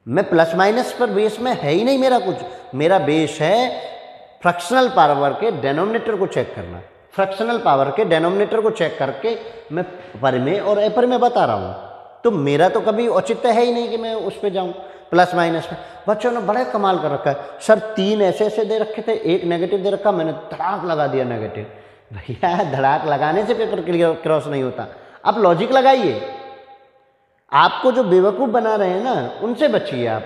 मैं प्लस माइनस पर बेस में है ही नहीं मेरा कुछ। मेरा बेस है फ्रैक्शनल पावर के डेनोमिनेटर को चेक करना। फ्रैक्शनल पावर के डेनोमिनेटर को चेक करके मैं परमेय और अपरिमेय बता रहा हूँ। तो मेरा तो कभी औचित्य है ही नहीं कि मैं उस पर जाऊँ प्लस माइनस में। बच्चों ने बड़े कमाल कर रखा है, सर 3 ऐसे दे रखे थे, 1 नेगेटिव दे रखा, मैंने धड़ाक लगा दिया नेगेटिव। भैया धड़ाक लगाने से पेपर क्लियर क्रॉस नहीं होता, आप लॉजिक लगाइए। आपको जो बेवकूफ़ बना रहे हैं ना उनसे बचिए आप।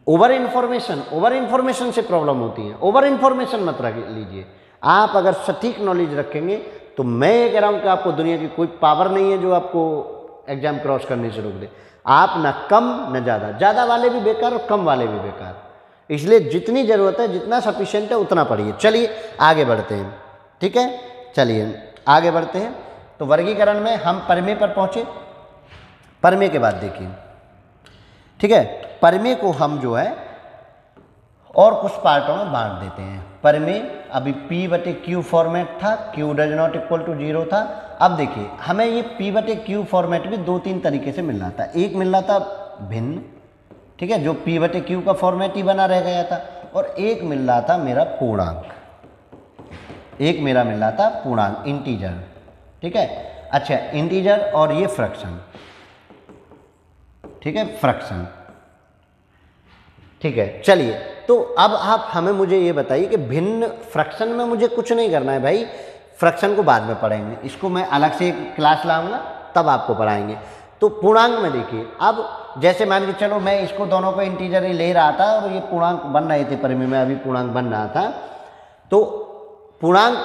ओवर इन्फॉर्मेशन से प्रॉब्लम होती है। ओवर इन्फॉर्मेशन मत रख लीजिए। आप अगर सटीक नॉलेज रखेंगे तो मैं ये कह रहा हूँ कि आपको दुनिया की कोई पावर नहीं है जो आपको एग्जाम क्रॉस करने से रोक दे। आप ना कम न ज़्यादा, ज़्यादा वाले भी बेकार और कम वाले भी बेकार। इसलिए जितनी ज़रूरत है, जितना सफिशिएंट है उतना पढ़िए। चलिए आगे बढ़ते हैं, ठीक है, चलिए आगे बढ़ते हैं। तो वर्गीकरण में हम परमेय पर पहुँचे। परमेय के बाद देखिए, ठीक है, परमेय को हम जो है और कुछ पार्टों में बांट देते हैं। परमेय अभी P/Q फॉर्मेट था, Q does not equal to 0 था। अब देखिए हमें ये P/Q फॉर्मेट भी 2-3 तरीके से मिल रहा था। एक मिल रहा था भिन्न, ठीक है, जो P/Q का फॉर्मेट ही बना रह गया था, और एक मिल रहा था मेरा पूर्णांक, एक मेरा मिल रहा था पूर्णांक, इंटीजर, ठीक है। अच्छा, इंटीजर और ये फ्रैक्शन, ठीक है, फ्रैक्शन, ठीक है। चलिए तो अब आप हमें मुझे ये बताइए कि भिन्न फ्रैक्शन में मुझे कुछ नहीं करना है भाई, फ्रैक्शन को बाद में पढ़ेंगे, इसको मैं अलग से एक क्लास लाऊंगा तब आपको पढ़ाएंगे। तो पूर्णांक में देखिए, अब जैसे मान के चलो मैं इसको दोनों को इंटीजर ही ले रहा था और ये पूर्णांक बन रहे थे, परमेय में अभी पूर्णांक बन रहा था, तो पूर्णांक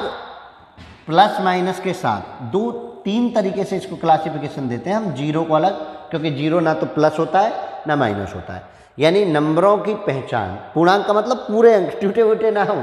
प्लस माइनस के साथ 2-3 तरीके से इसको क्लासिफिकेशन देते हैं हम। जीरो को अलग, क्योंकि जीरो ना तो प्लस होता है ना माइनस होता है, यानी नंबरों की पहचान। पूर्णांक का मतलब पूरे अंक, टूटे फूटे ना हो।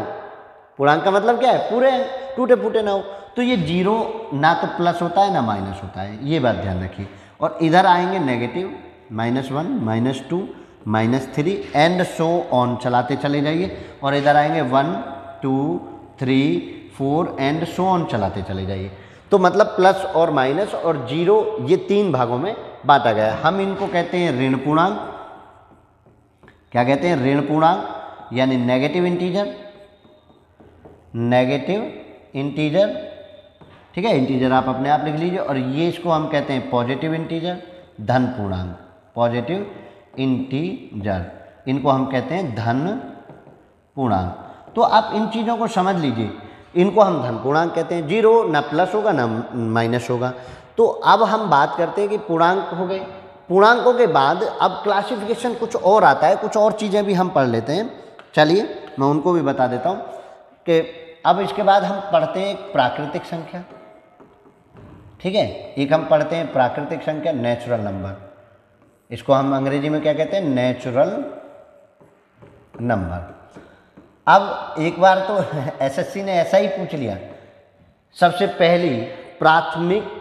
पूर्णांक का मतलब क्या है? पूरे अंक, टूटे फूटे ना हो। तो ये जीरो ना तो प्लस होता है ना माइनस होता है, ये बात ध्यान रखिए। और इधर आएंगे नेगेटिव, -1, -2, -3 एंड सो ऑन, चलाते चले जाइए। और इधर आएंगे 1, 2, 3, 4 एंड सो ऑन, चलाते चले जाइए। तो मतलब प्लस और माइनस और जीरो, ये 3 भागों में बांटा गया है। हम इनको कहते हैं ऋण पूर्णांक। क्या कहते हैं? ऋण पूर्णांक, यानी नेगेटिव इंटीजर, नेगेटिव इंटीजर, ठीक है, इंटीजर आप अपने आप लिख लीजिए। और ये इसको हम कहते हैं पॉजिटिव इंटीजर, धन पूर्णांक, पॉजिटिव इंटीजर, इनको हम कहते हैं धन पूर्णांक। तो आप इन चीज़ों को समझ लीजिए, इनको हम धन पूर्णांक कहते हैं। जीरो ना प्लस होगा ना माइनस होगा। तो अब हम बात करते हैं कि पूर्णांक हो गए। पूर्णांकों के बाद अब क्लासिफिकेशन कुछ और आता है, कुछ और चीज़ें भी हम पढ़ लेते हैं। चलिए मैं उनको भी बता देता हूँ कि अब इसके बाद हम पढ़ते हैं एक प्राकृतिक संख्या, ठीक है, एक हम पढ़ते हैं प्राकृतिक संख्या, नेचुरल नंबर। इसको हम अंग्रेजी में क्या कहते हैं? Natural number. अब एक बार तो एसएससी ने ऐसा ही पूछ लिया, सबसे पहली प्राथमिक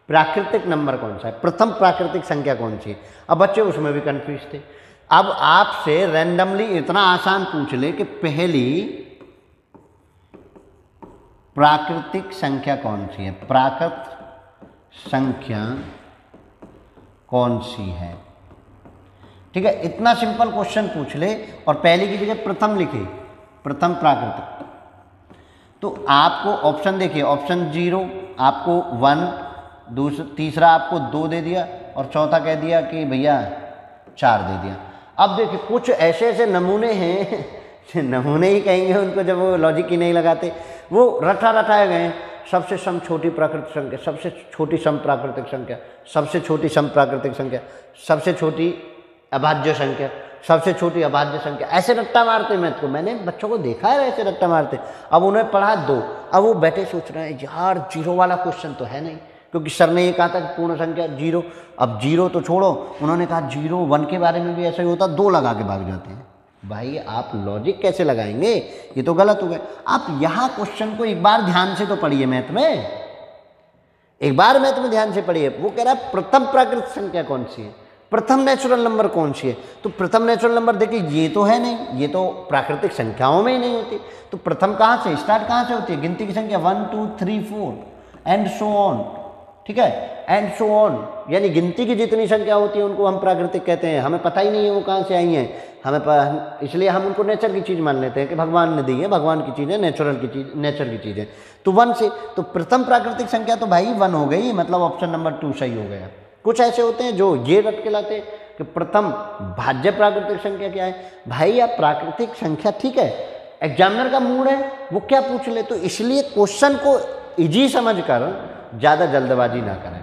प्राकृतिक नंबर कौन सा है, प्रथम प्राकृतिक संख्या कौन सी है। अब बच्चे उसमें भी कंफ्यूज थे। अब आपसे रैंडमली इतना आसान पूछ ले कि पहली प्राकृतिक संख्या कौन सी है, प्राकृत संख्या कौन सी है, ठीक है, इतना सिंपल क्वेश्चन पूछ ले और पहली की जगह प्रथम लिखे, प्रथम प्राकृतिक, तो आपको ऑप्शन देखिए, ऑप्शन 0 आपको 1, तीसरा आपको 2 दे दिया और चौथा कह दिया कि भैया 4 दे दिया। अब देखिए कुछ ऐसे ऐसे नमूने हैं नमूने ही कहेंगे उनको, जब वो लॉजिक ही नहीं लगाते, वो रटाए गए हैं। सबसे सम छोटी प्राकृतिक संख्या, सबसे छोटी सम प्राकृतिक संख्या, सबसे छोटी सम प्राकृतिक संख्या, सबसे छोटी अभाज्य संख्या, सबसे छोटी अभाज्य संख्या, ऐसे रट्टा मारते मैथ को। मैंने बच्चों को देखा है ऐसे रट्टा मारते। अब उन्हें पढ़ा 2, अब वो बैठे सोच रहे हैं यार 0 वाला क्वेश्चन तो है नहीं, क्योंकि सर ने ये कहा था कि पूर्ण संख्या 0। अब 0 तो छोड़ो, उन्होंने कहा 0, 1 के बारे में भी ऐसा ही होता, 2 लगा के भाग जाते हैं। भाई आप लॉजिक कैसे लगाएंगे? ये तो गलत हो गया। आप यहाँ क्वेश्चन को एक बार ध्यान से तो पढ़िए, मैथ में एक बार मैथ में ध्यान से पढ़िए। वो कह रहा है प्रथम प्राकृतिक संख्या कौन सी है, प्रथम नेचुरल नंबर कौन सी है। तो प्रथम नेचुरल नंबर देखिए ये तो है नहीं, ये तो प्राकृतिक संख्याओं में ही नहीं होती। तो प्रथम कहाँ से स्टार्ट, कहाँ से होती है? गिनती की संख्या 1, 2, 3, 4 एंड सो ऑन, ठीक है, एंड सो ऑन, यानी गिनती की जितनी संख्या होती है उनको हम प्राकृतिक कहते हैं। हमें पता ही नहीं है वो कहाँ से आई हैं, इसलिए हम उनको नेचर की चीज़ मान लेते हैं कि भगवान ने दी है, भगवान की चीज़ है, नेचुरल की चीज़, नेचर की चीज़ है। तो 1 से, तो प्रथम प्राकृतिक संख्या तो भाई 1 हो गई, मतलब ऑप्शन नंबर 2 सही हो गया। कुछ ऐसे होते हैं जो ये रट के लाते हैं कि प्रथम भाज्य प्राकृतिक संख्या क्या है। भाई आप प्राकृतिक संख्या, ठीक है, एग्जामिनर का मूड है वो क्या पूछ ले, तो इसलिए क्वेश्चन को इजी समझ कर ज़्यादा जल्दबाजी ना करें,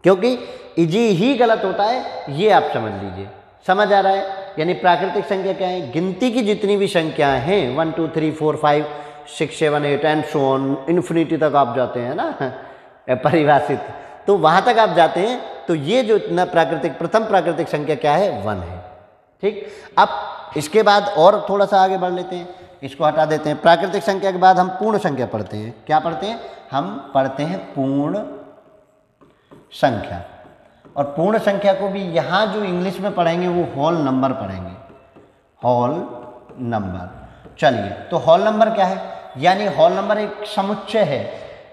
क्योंकि इजी ही गलत होता है, ये आप समझ लीजिए। समझ आ रहा है? यानी प्राकृतिक संख्या क्या है? गिनती की जितनी भी संख्याएं हैं 1, 2, 3, 4, 5, 6, 7, 8 एंड सो ऑन, इन्फिनिटी तक आप जाते हैं ना परिभाषित, तो वहाँ तक आप जाते हैं। तो ये जो ना प्राकृतिक, प्रथम प्राकृतिक संख्या क्या है? 1 है, ठीक। अब इसके बाद और थोड़ा सा आगे बढ़ लेते हैं, इसको हटा देते हैं। प्राकृतिक संख्या के बाद हम पूर्ण संख्या पढ़ते हैं। क्या पढ़ते हैं? हम पढ़ते हैं पूर्ण संख्या। और पूर्ण संख्या को भी यहाँ जो इंग्लिश में पढ़ेंगे वो होल नंबर पढ़ेंगे, होल नंबर। चलिए, तो होल नंबर क्या है? यानी होल नंबर एक समुच्चय है।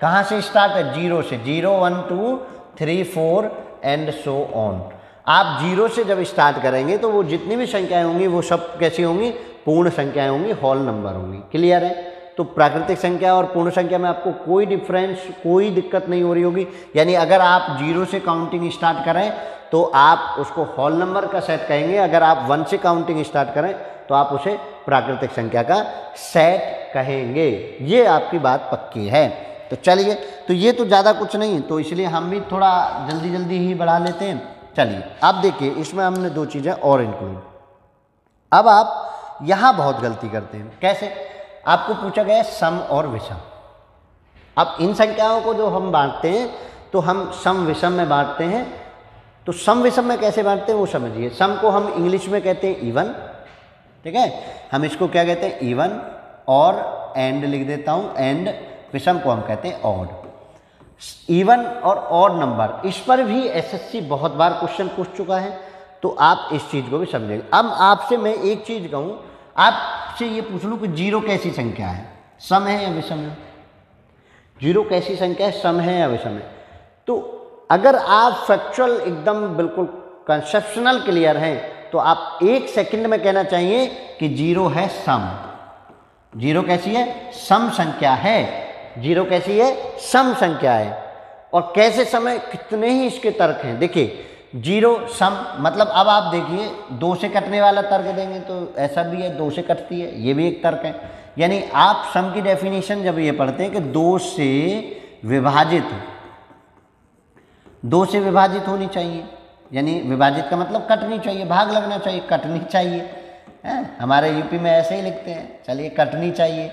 कहाँ से स्टार्ट है? 0 से। 0 1 2 3 4 एंड सो ऑन। आप 0 से जब स्टार्ट करेंगे तो वो जितनी भी संख्याएं होंगी वो सब कैसी होंगी? पूर्ण संख्याएं होंगी, होल नंबर होंगी। क्लियर है? तो प्राकृतिक संख्या और पूर्ण संख्या में आपको कोई डिफरेंस, कोई दिक्कत नहीं हो रही होगी। यानी अगर आप 0 से काउंटिंग स्टार्ट करें तो आप उसको होल नंबर का सेट कहेंगे। अगर आप 1 से काउंटिंग स्टार्ट करें तो आप उसे प्राकृतिक संख्या का सेट कहेंगे। ये आपकी बात पक्की है। तो चलिए, तो ये तो ज़्यादा कुछ नहीं, तो इसलिए हम भी थोड़ा जल्दी जल्दी ही बढ़ा लेते हैं। चलिए, अब देखिए, इसमें हमने 2 चीज़ें और इंक्लूड। अब आप यहाँ बहुत गलती करते हैं। कैसे? आपको पूछा गया सम और विषम। अब इन संख्याओं को जो हम बांटते हैं तो हम सम विषम में बांटते हैं। तो सम विषम में कैसे बांटते हैं वो समझिए। सम को हम इंग्लिश में कहते हैं इवन, ठीक है? हम इसको क्या कहते हैं? इवन, और एंड लिख देता हूँ, एंड। विषम को हम कहते हैं ऑड। इवन और ऑड नंबर, इस पर भी एसएससी बहुत बार क्वेश्चन पूछ चुका है, तो आप इस चीज़ को भी समझेंगे। अब आपसे मैं एक चीज़ कहूँ, आपसे ये पूछ लूँ कि 0 कैसी संख्या है? सम है या विषम है? 0 कैसी संख्या है? सम है या विषम है? तो अगर आप फैक्चुअल एकदम बिल्कुल कंसेप्शनल क्लियर हैं तो आप 1 सेकंड में कहना चाहिए कि 0 है सम। 0 कैसी है? सम संख्या है। 0 कैसी है? सम संख्या है। और कैसे सम है? कितने ही इसके तर्क हैं। देखिए, 0 सम मतलब, अब आप देखिए, 2 से कटने वाला तर्क देंगे तो ऐसा भी है, 2 से कटती है, ये भी एक तर्क है। यानी आप सम की डेफिनेशन जब ये पढ़ते हैं कि 2 से विभाजित, 2 से विभाजित होनी चाहिए, यानी विभाजित का मतलब कटनी चाहिए, भाग लगना चाहिए, कटनी चाहिए है? हमारे यूपी में ऐसे ही लिखते हैं। चलिए, कटनी चाहिए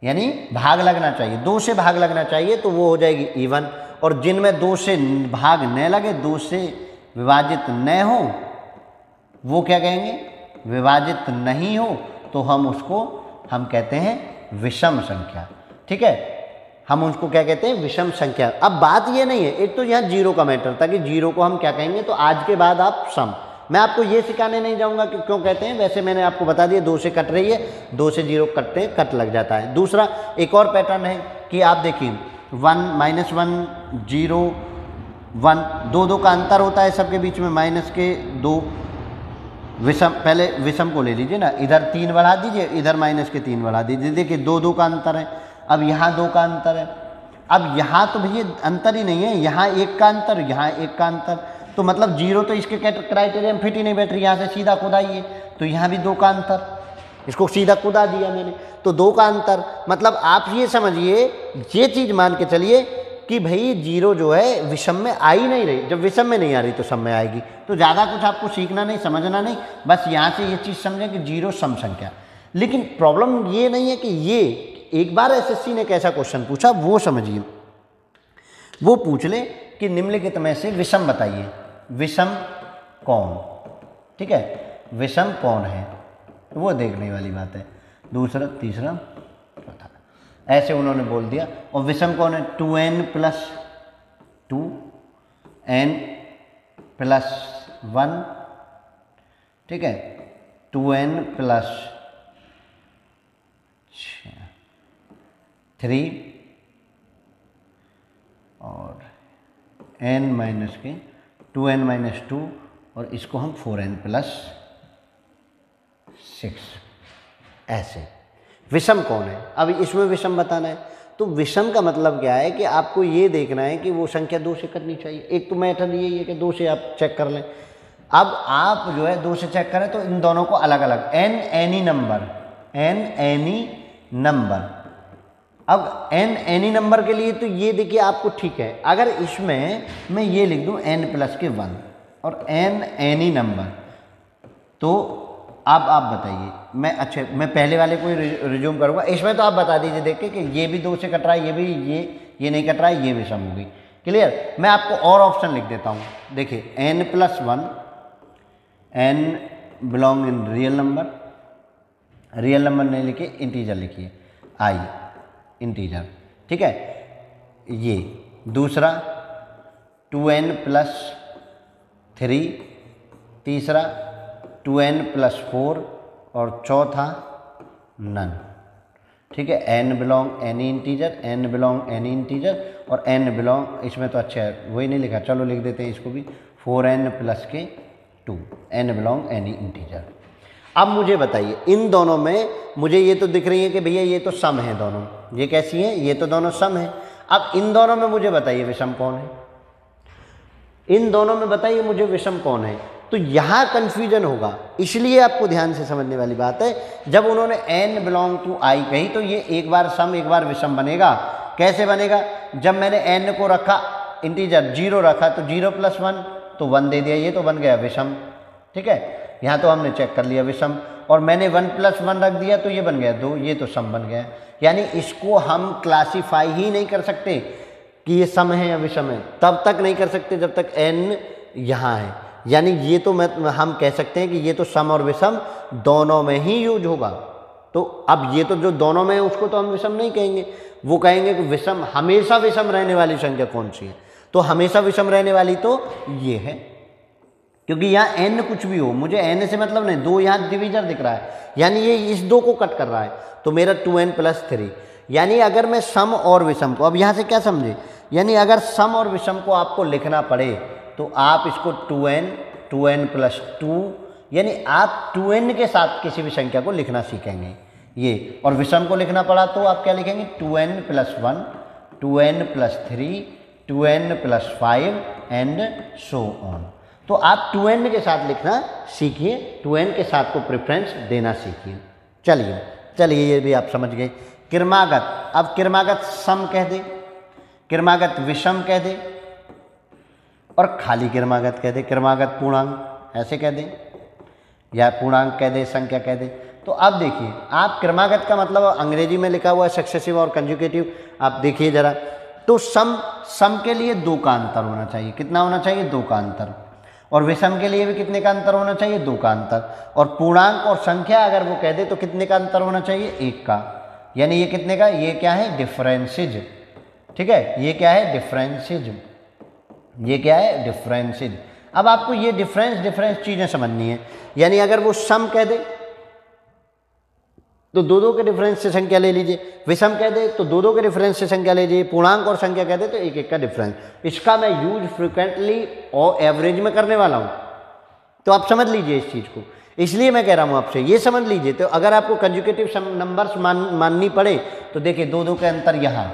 यानी भाग लगना चाहिए, 2 से भाग लगना चाहिए, तो वो हो जाएगी इवन। और जिनमें 2 से भाग न लगे, 2 से विभाजित न हो, वो क्या कहेंगे? विभाजित नहीं हो, तो हम उसको हम कहते हैं विषम संख्या। ठीक है, हम उसको क्या कहते हैं? विषम संख्या। अब बात ये नहीं है, एक तो यहाँ 0 का मैटर था कि 0 को हम क्या कहेंगे, तो आज के बाद आप सम। मैं आपको ये सिखाने नहीं जाऊँगा कि क्यों कहते हैं, वैसे मैंने आपको बता दिया 2 से कट रही है, 2 से 0 कटते हैं, कट लग जाता है। दूसरा एक और पैटर्न है कि आप देखिए 1 -1 0 1, 2 का अंतर होता है सबके बीच में, माइनस के 2 विषम। पहले विषम को ले लीजिए ना, इधर 3 बढ़ा दीजिए, इधर माइनस के 3 बढ़ा दीजिए। देखिए 2 का अंतर है। अब यहाँ 2 का अंतर है। अब यहाँ तो भैया अंतर ही नहीं है, यहाँ 1 का अंतर, यहाँ 1 का अंतर, तो मतलब 0 तो इसके क्राइटेरिया में फिट ही नहीं बैठ रही। यहाँ से सीधा कुदाइए तो यहाँ भी 2 का अंतर, इसको सीधा कुदा दिया मैंने, तो 2 का अंतर। मतलब आप ये समझिए, ये चीज़ मान के चलिए कि भाई 0 जो है विषम में आ ही नहीं रही। जब विषम में नहीं आ रही तो सम में आएगी। तो ज़्यादा कुछ आपको सीखना नहीं, समझना नहीं, बस यहाँ से ये चीज़ समझें कि 0 सम संख्या। लेकिन प्रॉब्लम ये नहीं है कि ये एक बार एसएससी ने कैसा क्वेश्चन पूछा वो समझिए। वो पूछ ले कि निम्नलिखित में से विषम बताइए, विषम कौन? ठीक है, विषम कौन है, वो देखने वाली बात है। दूसरा, तीसरा, चौथा, ऐसे उन्होंने बोल दिया। और विषम कौन है? 2n + 2n + 1, ठीक है, 2n + 3 और n माइनस के 2n - 2, और इसको हम 4n + 6, ऐसे। विषम कौन है? अब इसमें विषम बताना है, तो विषम का मतलब क्या है कि आपको ये देखना है कि वो संख्या 2 से करनी चाहिए। एक तो मैटर यही है कि 2 से आप चेक कर लें। अब आप जो है 2 से चेक करें तो इन दोनों को अलग अलग, n एनी नंबर। अब n एनी नंबर के लिए तो ये देखिए आपको ठीक है। अगर इसमें मैं ये लिख दूं n + के 1 और n एनी नंबर, तो अब आप बताइए, मैं पहले वाले को रिज्यूम करूँगा। इसमें तो आप बता दीजिए देख के कि ये भी 2 से कट रहा है, ये भी, ये नहीं कट रहा है, ये भी सम होगी। क्लियर? मैं आपको और ऑप्शन लिख देता हूँ। देखिए n + 1, n belong in real number, real number नहीं लिखिए, इंटीजर लिखिए, आई इंटीजर, ठीक है। ये दूसरा 2n + 3, तीसरा 2n + 4 और चौथा नन, ठीक है। n belong any integer, n belong any integer और n बिलोंग, इसमें तो अच्छा है वही नहीं लिखा, चलो लिख देते हैं इसको भी, 4n + के 2, n बिलोंग एनी इंटीजर। अब मुझे बताइए इन दोनों में, मुझे ये तो दिख रही है कि भैया ये तो सम है दोनों, ये कैसी हैं, ये तो दोनों सम है। अब इन दोनों में मुझे बताइए विषम कौन है, इन दोनों में बताइए मुझे विषम कौन है। तो यहाँ कन्फ्यूजन होगा, इसलिए आपको ध्यान से समझने वाली बात है, जब उन्होंने n बिलोंग टू i कही तो ये एक बार सम एक बार विषम बनेगा। कैसे बनेगा, जब मैंने n को रखा इंटीजर 0 रखा तो 0 + 1 तो 1 दे दिया, ये तो बन गया विषम, ठीक है। यहाँ तो हमने चेक कर लिया विषम, और मैंने 1 + 1 रख दिया तो ये बन गया 2, ये तो सम बन गया। यानी इसको हम क्लासीफाई ही नहीं कर सकते कि ये सम है या विषम है, तब तक नहीं कर सकते जब तक n यहाँ है। यानी ये तो हम कह सकते हैं कि ये तो सम और विषम दोनों में ही यूज होगा। तो अब ये तो जो दोनों में है उसको तो हम विषम नहीं कहेंगे, वो कहेंगे कि विषम, हमेशा विषम रहने वाली संख्या कौन सी है, तो हमेशा विषम रहने वाली तो ये है, क्योंकि यहाँ n कुछ भी हो, मुझे n से मतलब नहीं, 2 यहाँ डिवीजर दिख रहा है, यानी ये इस 2 को कट कर रहा है, तो मेरा 2n + 3। यानी अगर मैं सम और विषम को, अब यहाँ से क्या समझे, यानी अगर सम और विषम को आपको लिखना पड़े तो आप इसको 2n + 2, यानी आप 2n के साथ किसी भी संख्या को लिखना सीखेंगे ये, और विषम को लिखना पड़ा तो आप क्या लिखेंगे, 2n + 1, 2n + 3, 2n + 5 and so on. तो आप 2n के साथ लिखना सीखिए, 2n के साथ को प्रेफरेंस देना सीखिए। चलिए ये भी आप समझ गए। क्रमागत, अब क्रमागत सम कह दे, क्रमागत विषम कह दे और खाली क्रमागत कह दे, क्रमागत पूर्णांक ऐसे कह दे या पूर्णांक कह दे, संख्या कह दे। तो अब देखिए, आप क्रमागत का मतलब अंग्रेजी में लिखा हुआ है सक्सेसिव और कंजुगेटिव, आप देखिए जरा। तो सम के लिए 2 का अंतर होना चाहिए, कितना होना चाहिए, 2 का अंतर, और विषम के लिए भी कितने का अंतर होना चाहिए, 2 का अंतर, और पूर्णांक और संख्या अगर वो कह दे तो कितने का अंतर होना चाहिए, 1 का। यानी ये कितने का, ये क्या है, डिफरेंसेज, ठीक है, ये क्या है, डिफरेंसेज, ये क्या है, डिफरेंसेज। अब आपको ये डिफरेंस चीज़ें समझनी है। यानी अगर वो सम कह दे तो 2 के डिफरेंस से संख्या ले लीजिए, विषम कह दे तो 2 के डिफरेंस से संख्या ले लीजिए, पूर्णांक और संख्या कह दे तो 1 का डिफरेंस। इसका मैं यूज फ्रिक्वेंटली और एवरेज में करने वाला हूँ, तो आप समझ लीजिए इस चीज़ को, इसलिए मैं कह रहा हूँ आपसे, ये समझ लीजिए। तो अगर आपको कंजुगेटिव नंबर्स माननी पड़े तो देखिए 2 के अंतर यहाँ,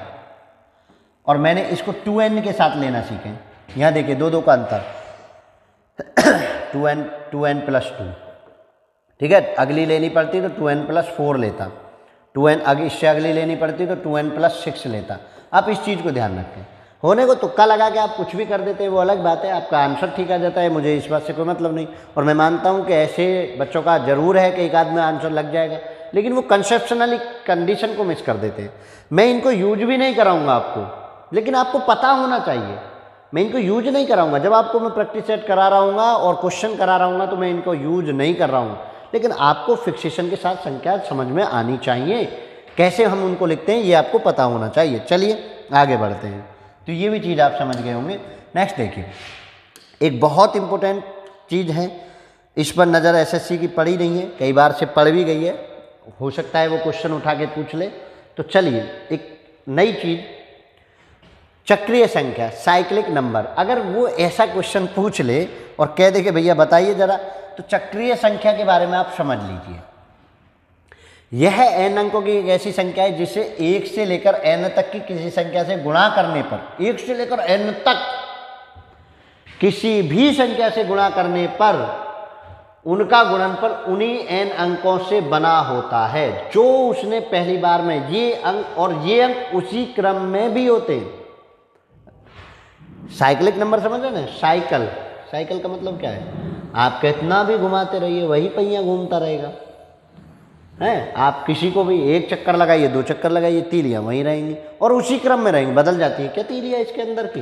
और मैंने इसको 2n के साथ लेना सीखें। यहाँ देखिए 2 का अंतर 2n + 2, ठीक है। अगली लेनी पड़ती तो 2n + 4 लेता, 2n इससे अगली लेनी पड़ती तो 2n + 6 लेता। आप इस चीज़ को ध्यान रखें, होने को तुक्का लगा के आप कुछ भी कर देते हैं वो अलग बात है, आपका आंसर ठीक आ जाता है, मुझे इस बात से कोई मतलब नहीं। और मैं मानता हूँ कि ऐसे बच्चों का ज़रूर है कि एक आध में आंसर लग जाएगा, लेकिन वो कंसेप्शनली कंडीशन को मिस कर देते हैं। मैं इनको यूज भी नहीं कराऊँगा आपको, लेकिन आपको पता होना चाहिए। मैं इनको यूज नहीं कराऊंगा, जब आपको मैं प्रैक्टिस सेट करा रहा हूँगा और क्वेश्चन करा रहा हूँगा तो मैं इनको यूज नहीं कर रहा हूँ, लेकिन आपको फिक्सेशन के साथ संख्या समझ में आनी चाहिए, कैसे हम उनको लिखते हैं ये आपको पता होना चाहिए। चलिए आगे बढ़ते हैं। तो ये भी चीज़ आप समझ गए होंगे। नेक्स्ट देखिए, एक बहुत इंपॉर्टेंट चीज़ है, इस पर नज़र एसएससी की पड़ी नहीं है, कई बार से पड़ भी गई है, हो सकता है वो क्वेश्चन उठा के पूछ ले। तो चलिए एक नई चीज़, चक्रीय संख्या, साइक्लिक नंबर, अगर वो ऐसा क्वेश्चन पूछ ले और कह दे कि भैया बताइए जरा, तो चक्रीय संख्या के बारे में आप समझ लीजिए। यह n अंकों की एक ऐसी संख्या है जिसे 1 से लेकर n तक की किसी संख्या से गुणा करने पर, 1 से लेकर n तक किसी भी संख्या से गुणा करने पर उनका गुणनफल उन्हीं n अंकों से बना होता है जो उसने पहली बार में, ये अंक और ये अंक उसी क्रम में भी होते हैं। साइक्लिक नंबर समझ रहे ना, साइकिल का मतलब क्या है, आप कितना भी घुमाते रहिए वही पहिया घूमता रहेगा, हैं। आप किसी को भी 1 चक्कर लगाइए, 2 चक्कर लगाइए, तीलियाँ वहीं रहेंगी और उसी क्रम में रहेंगी, बदल जाती है क्या तीलियाँ इसके अंदर की,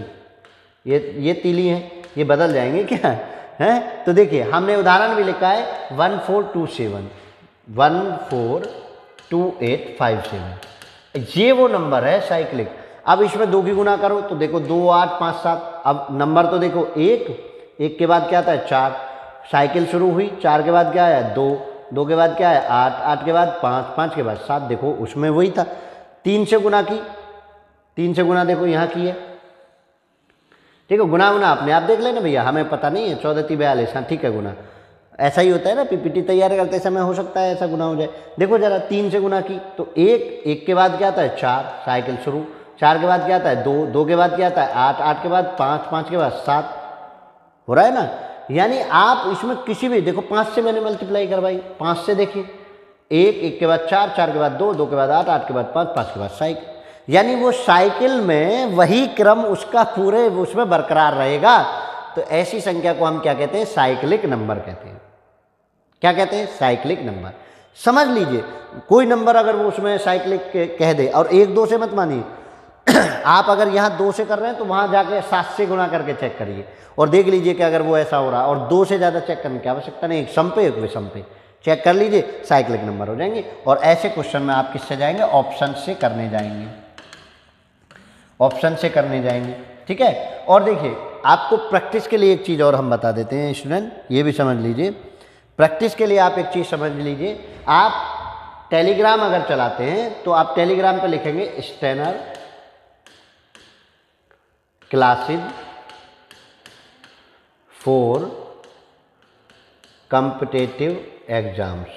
ये तीली हैं, ये बदल जाएंगे क्या, हैं। तो देखिए हमने उदाहरण भी लिखा है 1427 142857, ये वो नंबर है साइक्लिक। अब इसमें 2 की गुना करो तो देखो 2 8 5 7, अब नंबर तो देखो 1 के बाद क्या आता है 4, साइकिल शुरू हुई, 4 के बाद क्या आया 2 के बाद क्या है 8 के बाद 5 के बाद 7, देखो उसमें वही था। 3 से गुना की, 3 से गुना देखो यहाँ की है, ठीक है। गुना अपने आप देख लेना भैया, हमें पता नहीं है। 14 3 42, हाँ ठीक है गुना। ऐसा ही होता है ना, पीपीटी तैयार करते समय हो सकता है ऐसा गुना हो जाए। देखो जरा 3 से गुना की तो 1 के बाद क्या आता है 4, साइकिल शुरू, 4 के बाद क्या आता है 2 के बाद क्या आता है 8 के बाद 5 के बाद 7, हो रहा है ना। यानी आप इसमें किसी भी देखो 5 से मैंने मल्टीप्लाई करवाई, 5 से देखिए 1 के बाद 4 के बाद 2 के बाद 8 के बाद 5 के बाद साइकिल, यानी वो साइकिल में वही क्रम उसका पूरे उसमें बरकरार रहेगा। तो ऐसी संख्या को हम क्या कहते हैं, साइक्लिक नंबर कहते हैं। क्या कहते हैं, साइक्लिक नंबर। समझ लीजिए कोई नंबर अगर वो उसमें साइक्लिक कह दे, और 1 2 से मत मानिए आप अगर यहाँ 2 से कर रहे हैं तो वहाँ जाके 7 से गुणा करके चेक करिए और देख लीजिए कि अगर वो ऐसा हो रहा है। और 2 से ज़्यादा चेक करने की आवश्यकता नहीं, एक सम पे एक विषम पे चेक कर लीजिए, साइक्लिक नंबर हो जाएंगे। और ऐसे क्वेश्चन में आप किससे जाएंगे, ऑप्शन से करने जाएंगे, ऑप्शन से करने जाएंगे, ठीक है। और देखिए आपको प्रैक्टिस के लिए एक चीज़ और हम बता देते हैं स्टूडेंट, ये भी समझ लीजिए। प्रैक्टिस के लिए आप एक चीज़ समझ लीजिए, आप टेलीग्राम अगर चलाते हैं तो आप टेलीग्राम पे लिखेंगे Stenor classes for competitive exams,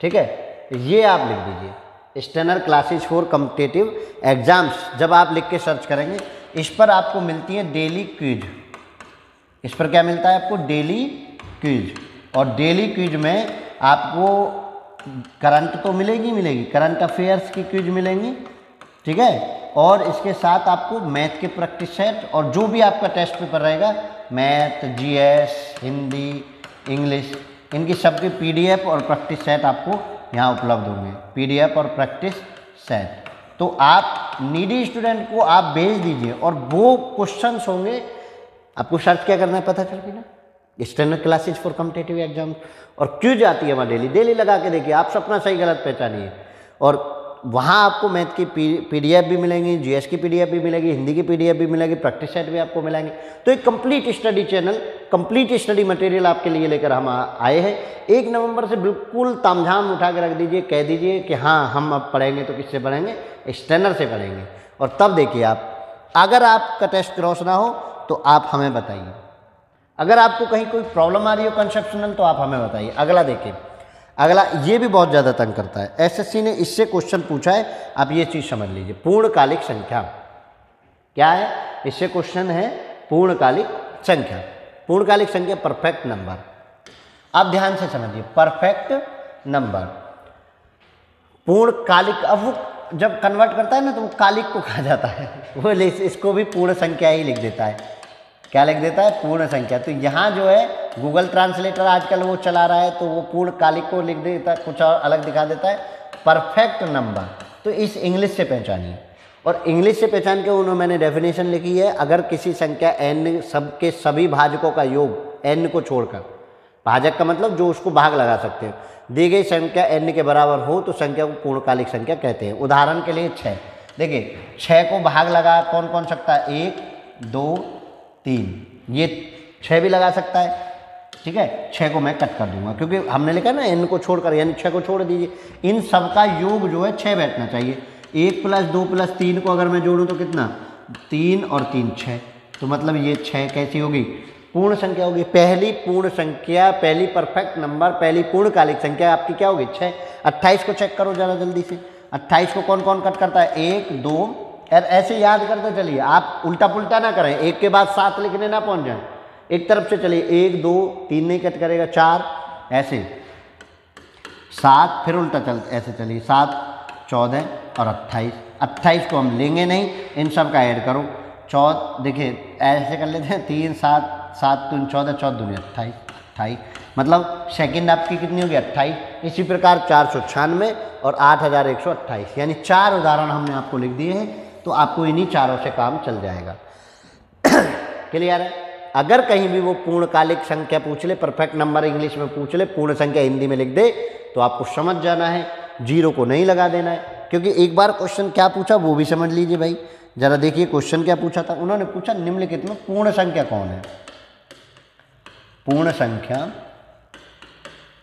ठीक है। ये आप लिख दीजिए Stenor classes for competitive exams. जब आप लिख के सर्च करेंगे इस पर आपको मिलती है डेली क्विज, इस पर क्या मिलता है आपको, डेली क्विज। और डेली क्विज में आपको करंट तो मिलेगी, करंट अफेयर्स की क्विज मिलेंगी, ठीक है। और इसके साथ आपको मैथ के प्रैक्टिस सेट और जो भी आपका टेस्ट पेपर रहेगा, मैथ, जीएस, हिंदी, इंग्लिश, इनकी सबके पीडीएफ और प्रैक्टिस सेट आपको यहाँ उपलब्ध होंगे, पीडीएफ और प्रैक्टिस सेट। तो आप नीडी स्टूडेंट को आप भेज दीजिए और वो क्वेश्चंस होंगे, आपको सर्च क्या करना है पता चल गया ना, Stenor classes for competitive exam. और क्विज आती है वहाँ डेली लगा के देखिए, आप सपना सही गलत पहचानिए। और वहाँ आपको मैथ की पीडीएफ भी मिलेंगी, जीएस की पीडीएफ भी मिलेगी, हिंदी की पीडीएफ भी मिलेगी, प्रैक्टिस सेट भी आपको मिलेंगे। तो एक complete study channel, complete study material आपके लिए लेकर हम आए हैं। 1 नवंबर से बिल्कुल तामझाम उठा के रख दीजिए, कह दीजिए कि हाँ हम अब पढ़ेंगे तो किससे पढ़ेंगे, स्टेनर से पढ़ेंगे। और तब देखिए आप, अगर आपका टेस्ट क्रॉस ना हो तो आप हमें बताइए, अगर आपको कहीं कोई प्रॉब्लम आ रही हो कंसेप्शनल तो आप हमें बताइए। अगला देखिए, अगला ये भी बहुत ज़्यादा तंग करता है, एसएससी ने इससे क्वेश्चन पूछा है, आप ये चीज़ समझ लीजिए। पूर्णकालिक संख्या क्या है, इससे क्वेश्चन है पूर्णकालिक संख्या। पूर्णकालिक संख्या परफेक्ट नंबर, आप ध्यान से समझिए, परफेक्ट नंबर पूर्णकालिक। अब वो जब कन्वर्ट करता है ना तो वो कालिक को कहा जाता है, वो इसको भी पूर्ण संख्या ही लिख देता है। क्या लिख देता है, पूर्ण संख्या। तो यहाँ जो है गूगल ट्रांसलेटर आजकल वो चला रहा है तो वो पूर्ण कालिक को लिख देता है, कुछ और अलग दिखा देता है, परफेक्ट नंबर। तो इस इंग्लिश से पहचानिए, और इंग्लिश से पहचान के उन्होंने मैंने डेफिनेशन लिखी है, अगर किसी संख्या n सबके सभी भाजकों का योग n को छोड़कर, भाजक का मतलब जो उसको भाग लगा सकते हैं, दी गई संख्या n के बराबर हो तो संख्या को पूर्णकालिक संख्या कहते हैं। उदाहरण के लिए 6, देखिए 6 को भाग लगा कौन कौन सकता है, 1 2 3, ये 6 भी लगा सकता है, ठीक है। 6 को मैं कट कर दूंगा क्योंकि हमने लिखा ना n को छोड़कर, यानी 6 को छोड़ दीजिए। इन सब का योग जो है 6 बैठना चाहिए। 1 + 2 + 3 को अगर मैं जोड़ूं तो कितना, 3 और 3 6, तो मतलब ये 6 कैसी होगी, पूर्ण संख्या होगी। पहली पूर्ण संख्या, पहली परफेक्ट नंबर, पहली पूर्णकालिक संख्या आपकी क्या होगी, 6। 28 को चेक करो जरा जल्दी से, 28 को कौन कौन कट करता है, 1 2, यार ऐसे याद करते चलिए, आप उल्टा पुल्टा ना करें, 1 के बाद 7 लिखने ना पहुंच जाए, एक तरफ से चलिए, 1 2 3 नहीं कट करेगा, 4 ऐसे, 7 फिर उल्टा चल ऐसे चलिए, 7 14 और 28। 28 को हम लेंगे नहीं, इन सब का ऐड करो, 14 देखिए ऐसे कर लेते हैं, 3 7 7 3 14 14 दूनी 28, 28 मतलब सेकंड आपकी कितनी होगी, 28। इसी प्रकार 496 और 8128, यानी 4 उदाहरण हमने आपको लिख दिए हैं तो आपको इन्हीं चारों से काम चल जाएगा। क्लियर है? अगर कहीं भी वो पूर्णकालिक संख्या पूछ ले, परफेक्ट नंबर इंग्लिश में पूछ ले, पूर्ण संख्या हिंदी में लिख दे, तो आपको समझ जाना है, जीरो को नहीं लगा देना है। क्योंकि एक बार क्वेश्चन क्या पूछा वो भी समझ लीजिए भाई, जरा देखिए क्वेश्चन क्या पूछा था। उन्होंने पूछा निम्नलिखित में पूर्ण संख्या कौन है, पूर्ण संख्या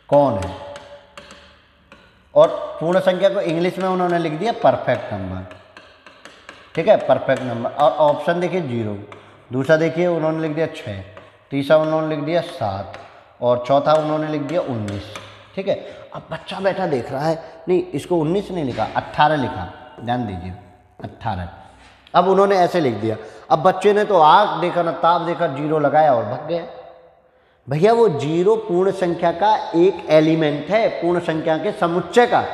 कौन है, और पूर्ण संख्या को इंग्लिश में उन्होंने लिख दिया परफेक्ट नंबर। ठीक है, परफेक्ट नंबर। और ऑप्शन देखिए 0, दूसरा देखिए उन्होंने लिख दिया 6, तीसरा उन्होंने लिख दिया 7, और चौथा उन्होंने लिख दिया 19। ठीक है, अब बच्चा बैठा देख रहा है, नहीं इसको 19 नहीं लिखा, 18 लिखा, ध्यान दीजिए 18। अब उन्होंने ऐसे लिख दिया, अब बच्चे ने तो आग देखा ना ताप देखा, 0 लगाया और भग गया। भैया वो 0 पूर्ण संख्या का एक एलिमेंट है, पूर्ण संख्या के समुच्चय का,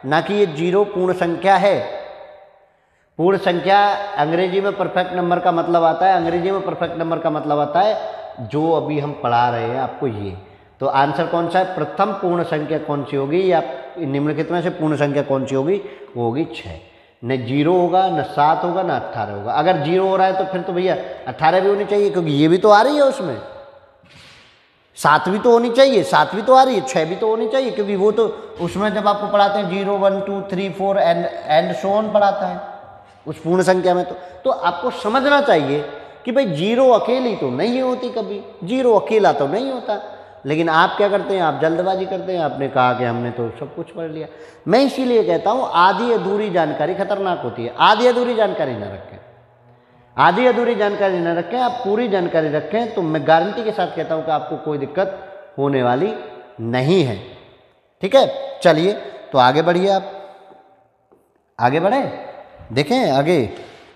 ना कि ये 0 पूर्ण संख्या है। पूर्ण संख्या अंग्रेजी में परफेक्ट नंबर का मतलब आता है, अंग्रेजी में परफेक्ट नंबर का मतलब आता है जो अभी हम पढ़ा रहे हैं आपको ये। तो आंसर कौन सा है, प्रथम पूर्ण संख्या कौन सी होगी, या निम्नलिखित में से पूर्ण संख्या कौन सी होगी, वो होगी 6। न 0 होगा, न 7 होगा, न 18 होगा। अगर 0 हो रहा है तो फिर तो भैया 18 भी होनी चाहिए, क्योंकि ये भी तो आ रही है उसमें, 7 भी तो होनी चाहिए, 7 भी तो आ रही है, 6 भी तो होनी चाहिए, क्योंकि वो तो उसमें जब आपको पढ़ाते हैं 0 1 2 3 4 एंड सो ऑन पढ़ाता है उस पूर्ण संख्या में। तो आपको समझना चाहिए कि भाई 0 अकेली तो नहीं होती, कभी 0 अकेला तो नहीं होता। लेकिन आप क्या करते हैं, आप जल्दबाजी करते हैं, आपने कहा कि हमने तो सब कुछ पढ़ लिया। मैं इसीलिए कहता हूँ आधी अधूरी जानकारी खतरनाक होती है। आधी अधूरी जानकारी ना रखें, आधी अधूरी जानकारी ना रखें, आप पूरी जानकारी रखें, तो मैं गारंटी के साथ कहता हूँ कि आपको कोई दिक्कत होने वाली नहीं है। ठीक है, चलिए तो आगे बढ़िए, आप आगे बढ़े, देखें आगे।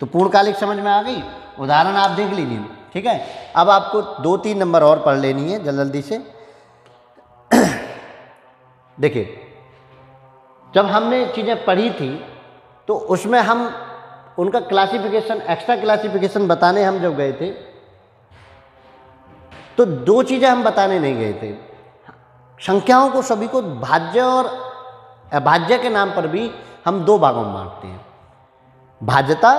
तो पूर्णकालिक समझ में आ गई, उदाहरण आप देख लीजिए। ठीक है, अब आपको 2-3 नंबर और पढ़ लेनी है जल्दी से। देखिए, जब हमने चीज़ें पढ़ी थी तो उसमें हम उनका क्लासिफिकेशन, एक्स्ट्रा क्लासिफिकेशन बताने हम जब गए थे तो 2 चीज़ें हम बताने नहीं गए थे। संख्याओं को सभी को भाज्य और अभाज्य के नाम पर भी हम 2 भागों में बांटते हैं, भाज्यता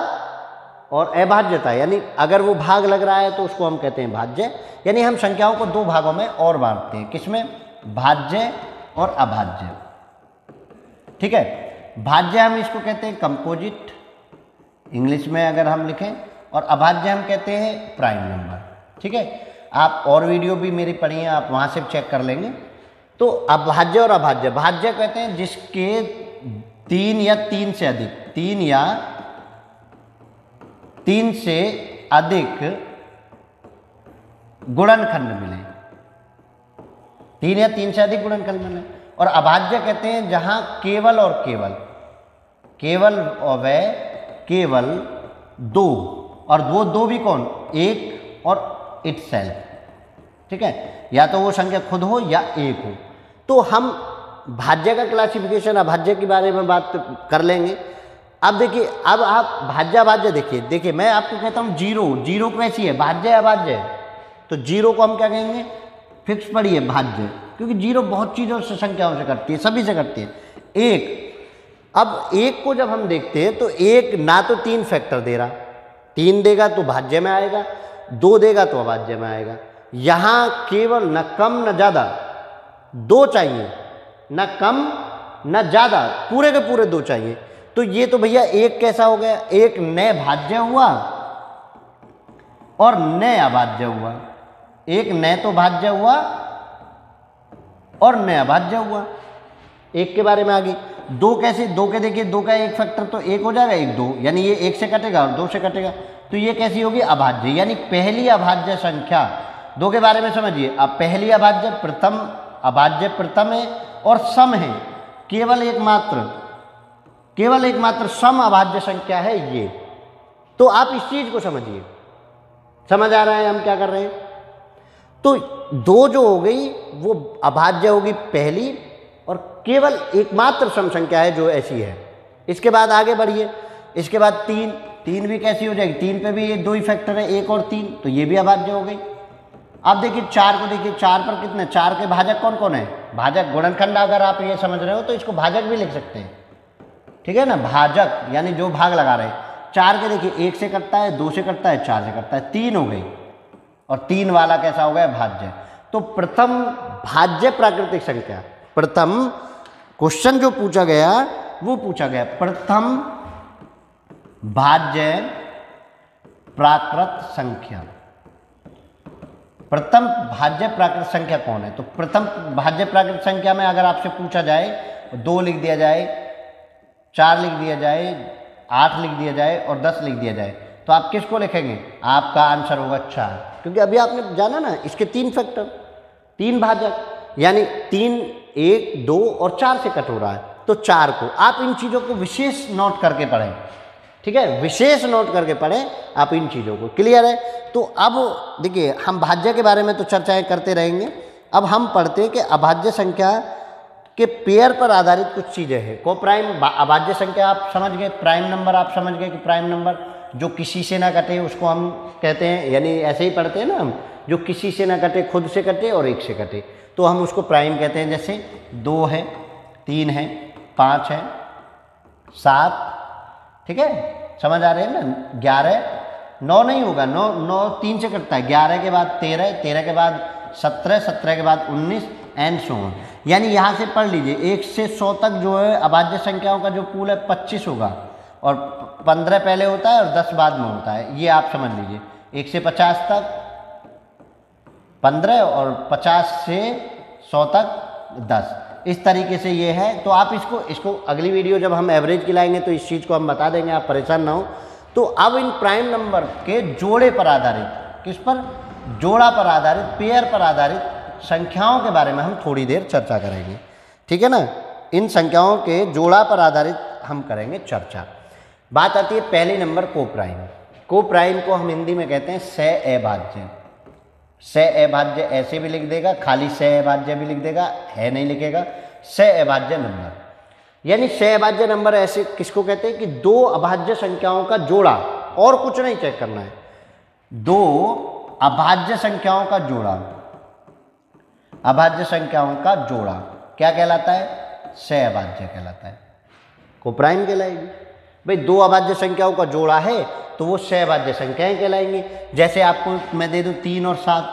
और अभाज्यता। यानी अगर वो भाग लग रहा है तो उसको हम कहते हैं भाज्य। यानी हम संख्याओं को 2 भागों में और बांटते हैं, किसमें, भाज्य और अभाज्य। ठीक है, भाज्य हम इसको कहते हैं कंपोजिट इंग्लिश में अगर हम लिखें, और अभाज्य हम कहते हैं प्राइम नंबर। ठीक है, आप और वीडियो भी मेरी पढ़ी हैं, आप वहाँ से चेक कर लेंगे। तो अभाज्य और अभाज्य, भाज्य कहते हैं जिसके 3 या 3 से अधिक, 3 या 3 से अधिक गुणनखंड मिले, 3 या 3 से अधिक गुणनखंड मिले। और अभाज्य कहते हैं जहां केवल और केवल, केवल व केवल 2, और वो 2 भी कौन, 1 और इटसेल्फ। ठीक है, या तो वो संख्या खुद हो या 1 हो। तो हम भाज्य का क्लासिफिकेशन अभाज्य के बारे में बात कर लेंगे। अब देखिए, अब आप भाज्य अभाज्य देखिए मैं आपको कहता हूँ 0 कैसी है, भाज्य अभाज्य है। तो 0 को हम क्या कहेंगे, फिक्स पढ़िए भाज्य, क्योंकि 0 बहुत चीज़ों से, संख्याओं से करती है, सभी से करती है। 1, अब 1 को जब हम देखते हैं तो 1 ना तो 3 फैक्टर दे रहा, 3 देगा तो भाज्य में आएगा, 2 देगा तो अभाज्य में आएगा। यहाँ केवल न कम न ज़्यादा 2 चाहिए, न कम न ज़्यादा, पूरे के पूरे 2 चाहिए। तो ये तो भैया 1 कैसा हो गया, 1 न भाज्य हुआ और न अभाज्य हुआ। 1 न तो भाज्य हुआ और न अभाज्य हुआ। 1 के बारे में आ गई। 2 कैसे, 2 के देखिए, 2 का 1 फैक्टर तो 1 हो जाएगा, 1 2, यानी ये 1 से कटेगा और 2 से कटेगा, तो ये कैसी होगी, अभाज्य, यानी पहली अभाज्य संख्या। 2 के बारे में समझिए, अब पहली अभाज्य प्रथम, अभाज्य प्रथम है और सम है, केवल एकमात्र सम अभाज्य संख्या है ये। तो आप इस चीज को समझिए, समझ आ रहा है हम क्या कर रहे हैं। तो 2 जो हो गई वो अभाज्य होगी पहली, और केवल एकमात्र सम संख्या है जो ऐसी है। इसके बाद आगे बढ़िए, इसके बाद 3 भी कैसी हो जाएगी, 3 पे भी ये 2 ही फैक्टर है, 1 और 3, तो ये भी अभाज्य हो गई। अब देखिए 4 को देखिए, 4 पर कितने, 4 के भाजक कौन कौन है, भाजक गुणनखंड अगर आप ये समझ रहे हो तो इसको भाजक भी लिख सकते हैं। ठीक है ना, भाजक यानी जो भाग लगा रहे हैं। 4 के देखिए 1 से कटता है, 2 से कटता है, 4 से कटता है, 3 हो गई। और 3 वाला कैसा हो गया? भाज्य। तो प्रथम भाज्य प्राकृतिक संख्या, प्रथम क्वेश्चन जो पूछा गया वो पूछा गया प्रथम भाज्य प्राकृत संख्या। प्रथम भाज्य प्राकृत संख्या कौन है? तो प्रथम भाज्य प्राकृत संख्या में अगर आपसे पूछा जाए 2 लिख दिया जाए, 4 लिख दिया जाए, 8 लिख दिया जाए और 10 लिख दिया जाए, तो आप किसको लिखेंगे? आपका आंसर होगा 4, क्योंकि अभी आपने जाना ना इसके 3 फैक्टर, 3 भाजक, यानी 3, 1, 2 और 4 से कट हो रहा है, तो 4 को आप इन चीज़ों को विशेष नोट करके पढ़ें। ठीक है, विशेष नोट करके पढ़ें आप इन चीज़ों को। क्लियर है? तो अब देखिए हम भाज्य के बारे में तो चर्चाएं करते रहेंगे। अब हम पढ़ते हैं कि अभाज्य संख्या के पेयर पर आधारित कुछ चीज़ें हैं। को प्राइम अभाज्य संख्या आप समझ गए, प्राइम नंबर आप समझ गए कि प्राइम नंबर जो किसी से ना कटे उसको हम कहते हैं, यानी ऐसे ही पढ़ते हैं ना हम, जो किसी से ना कटे, खुद से कटे और 1 से कटे, तो हम उसको प्राइम कहते हैं। जैसे 2 है, 3 है, 5 है, 7, ठीक है, समझ आ रहे हैं ना, 11, 9 नहीं होगा, 9 3 से कटता है, 11 के बाद 13, 13 के बाद 17, 17 के बाद 19 एंड सो ऑन। यानी यहाँ से पढ़ लीजिए 1 से 100 तक जो है अभाज्य संख्याओं का जो पूल है 25 होगा, और 15 पहले होता है और 10 बाद में होता है, ये आप समझ लीजिए। 1 से 50 तक 15 और 50 से 100 तक 10, इस तरीके से ये है। तो आप इसको अगली वीडियो जब हम एवरेज की लाएंगे तो इस चीज़ को हम बता देंगे, आप परेशान ना हो। तो अब इन प्राइम नंबर के जोड़े पर आधारित, किस पर? जोड़ा पर आधारित, पेयर पर आधारित संख्याओं के बारे में हम थोड़ी देर चर्चा करेंगे। ठीक है ना, इन संख्याओं के जोड़ा पर आधारित हम करेंगे चर्चा। बात आती है पहले नंबर को प्राइम। को प्राइम को हम हिंदी में कहते हैं सह अभाज्य। सह अभाज्य ऐसे भी लिख देगा, खाली सह अभाज्य भी लिख देगा, है नहीं लिखेगा, सह अभाज्य नंबर। यानी सह अभाज्य नंबर ऐसे किसको कहते हैं कि 2 अभाज्य संख्याओं का जोड़ा, और कुछ नहीं चेक करना है, 2 अभाज्य संख्याओं का जोड़ा, अभाज्य संख्याओं का जोड़ा क्या कहलाता है? सह अभाज्य कहलाता है, को प्राइम कहलाएगी। भाई 2 अभाज्य संख्याओं का जोड़ा है तो वो सह अभाज्य संख्याएं कहलाएंगी। जैसे आपको मैं दे दूं 3 और 7,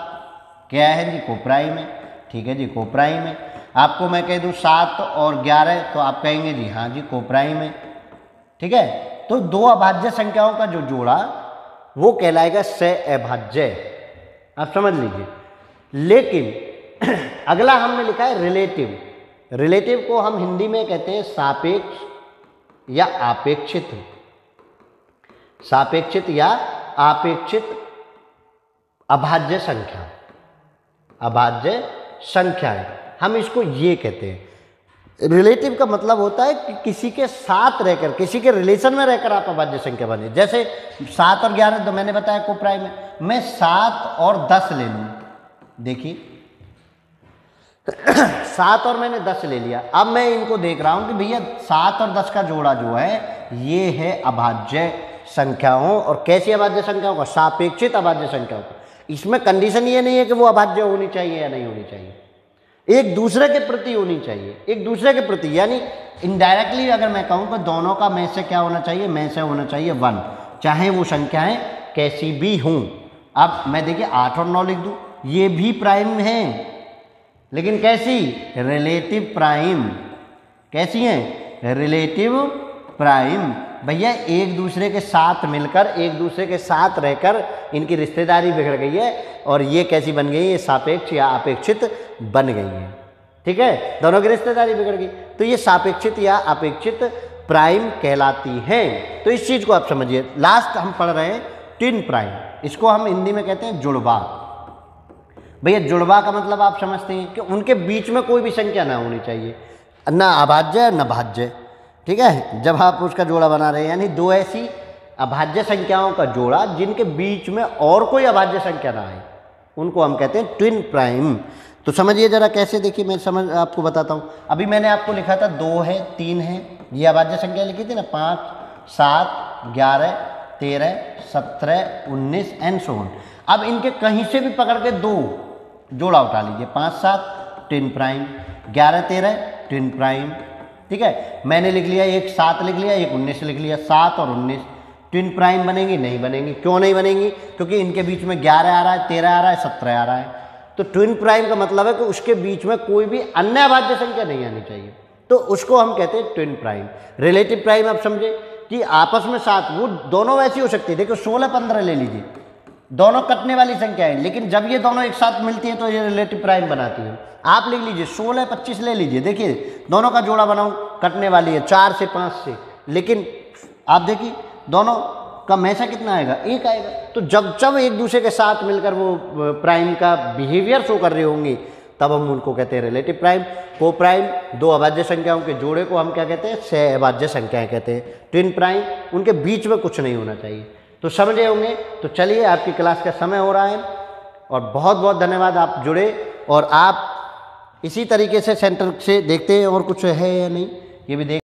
क्या है जी? को प्राइम है। ठीक है जी, को प्राइम है। आपको मैं कह दूं 7 और 11, तो आप कहेंगे जी हाँ जी को प्राइम है। ठीक है, तो 2 अभाज्य संख्याओं का जो जोड़ा वो कहलाएगा सह अभाज्य, आप समझ लीजिए। लेकिन अगला हमने लिखा है रिलेटिव। रिलेटिव को हम हिंदी में कहते हैं सापेक्ष या आपेक्षित, सापेक्षित या आपेक्षित अभाज्य संख्या, अभाज्य संख्या है, हम इसको ये कहते हैं। रिलेटिव का मतलब होता है कि किसी के साथ रहकर, किसी के रिलेशन में रहकर आप अभाज्य संख्या बने। जैसे 7 और 11 तो मैंने बताया को प्राइम है, मैं 7 और 10 ले लूँ, देखिए 7 और मैंने 10 ले लिया। अब मैं इनको देख रहा हूँ कि भैया 7 और 10 का जोड़ा जो है ये है अभाज्य संख्याओं, और कैसी अभाज्य संख्याओं का? सापेक्षित अभाज्य संख्याओं का। इसमें कंडीशन ये नहीं है कि वो अभाज्य होनी चाहिए या नहीं होनी चाहिए, एक दूसरे के प्रति होनी चाहिए, एक दूसरे के प्रति, यानी इनडायरेक्टली अगर मैं कहूँ कि दोनों का में से क्या होना चाहिए? में से होना चाहिए 1, चाहे वो संख्याएं कैसी भी हों। अब मैं देखिए 8 और 9 लिख दूँ, ये भी प्राइम हैं, लेकिन कैसी? Relative prime. कैसी हैं? Relative prime. भैया एक दूसरे के साथ मिलकर, एक दूसरे के साथ रहकर इनकी रिश्तेदारी बिगड़ गई है, और ये कैसी बन गई? ये सापेक्ष या अपेक्षित बन गई है। ठीक है, दोनों की रिश्तेदारी बिगड़ गई, तो ये सापेक्षित या अपेक्षित प्राइम कहलाती हैं। तो इस चीज़ को आप समझिए। लास्ट हम पढ़ रहे हैं ट्विन प्राइम, इसको हम हिंदी में कहते हैं जुड़वा। भैया जुड़वा का मतलब आप समझते हैं कि उनके बीच में कोई भी संख्या ना होनी चाहिए, ना अभाज्य न भाज्य। ठीक है, जब आप उसका जोड़ा बना रहे हैं, यानी 2 ऐसी अभाज्य संख्याओं का जोड़ा जिनके बीच में और कोई अभाज्य संख्या ना आए, उनको हम कहते हैं ट्विन प्राइम। तो समझिए जरा कैसे, देखिए मैं समझ आपको बताता हूँ। अभी मैंने आपको लिखा था 2 है, 3 है, ये अभाज्य संख्या लिखी थी ना, 5, 7, 11, 13, 17, 19 एंड सो ऑन। अब इनके कहीं से भी पकड़ के 2 जोड़ा उठा लीजिए, 5, 7 ट्विन प्राइम, 11, 13 ट्विन प्राइम। ठीक है, मैंने लिख लिया एक 7 लिख लिया, एक 19 लिख लिया, 7 और 19 ट्विन प्राइम बनेंगी? नहीं बनेंगी। क्यों नहीं बनेंगी? क्योंकि इनके बीच में 11 आ रहा है, 13 आ रहा है, 17 आ रहा है। तो ट्विन प्राइम का मतलब है कि उसके बीच में कोई भी अन्य अभाज्य संख्या नहीं आनी चाहिए, तो उसको हम कहते हैं ट्विन प्राइम। रिलेटिव प्राइम आप समझे कि आपस में साथ, वो दोनों वैसी हो सकती है। देखो 16 15 ले लीजिए, दोनों कटने वाली संख्या है, लेकिन जब ये दोनों एक साथ मिलती हैं तो ये रिलेटिव प्राइम बनाती है। आप लिख लीजिए 16 25 ले लीजिए, देखिए दोनों का जोड़ा बनाऊं, कटने वाली है 4 से 5 से, लेकिन आप देखिए दोनों का हमेशा कितना आएगा? 1 आएगा। तो जब जब एक दूसरे के साथ मिलकर वो प्राइम का बिहेवियर शो कर रहे होंगे तब हम उनको कहते हैं रिलेटिव प्राइम। को प्राइम, दो अभाज्य संख्याओं के जोड़े को हम क्या कहते हैं? सह अभाज्य संख्याएं कहते हैं। ट्विन प्राइम, उनके बीच में कुछ नहीं होना चाहिए। तो समझे होंगे। तो चलिए, आपकी क्लास का समय हो रहा है और बहुत बहुत धन्यवाद, आप जुड़े। और आप इसी तरीके से सेंटर से देखते हैं और कुछ है या नहीं ये भी देख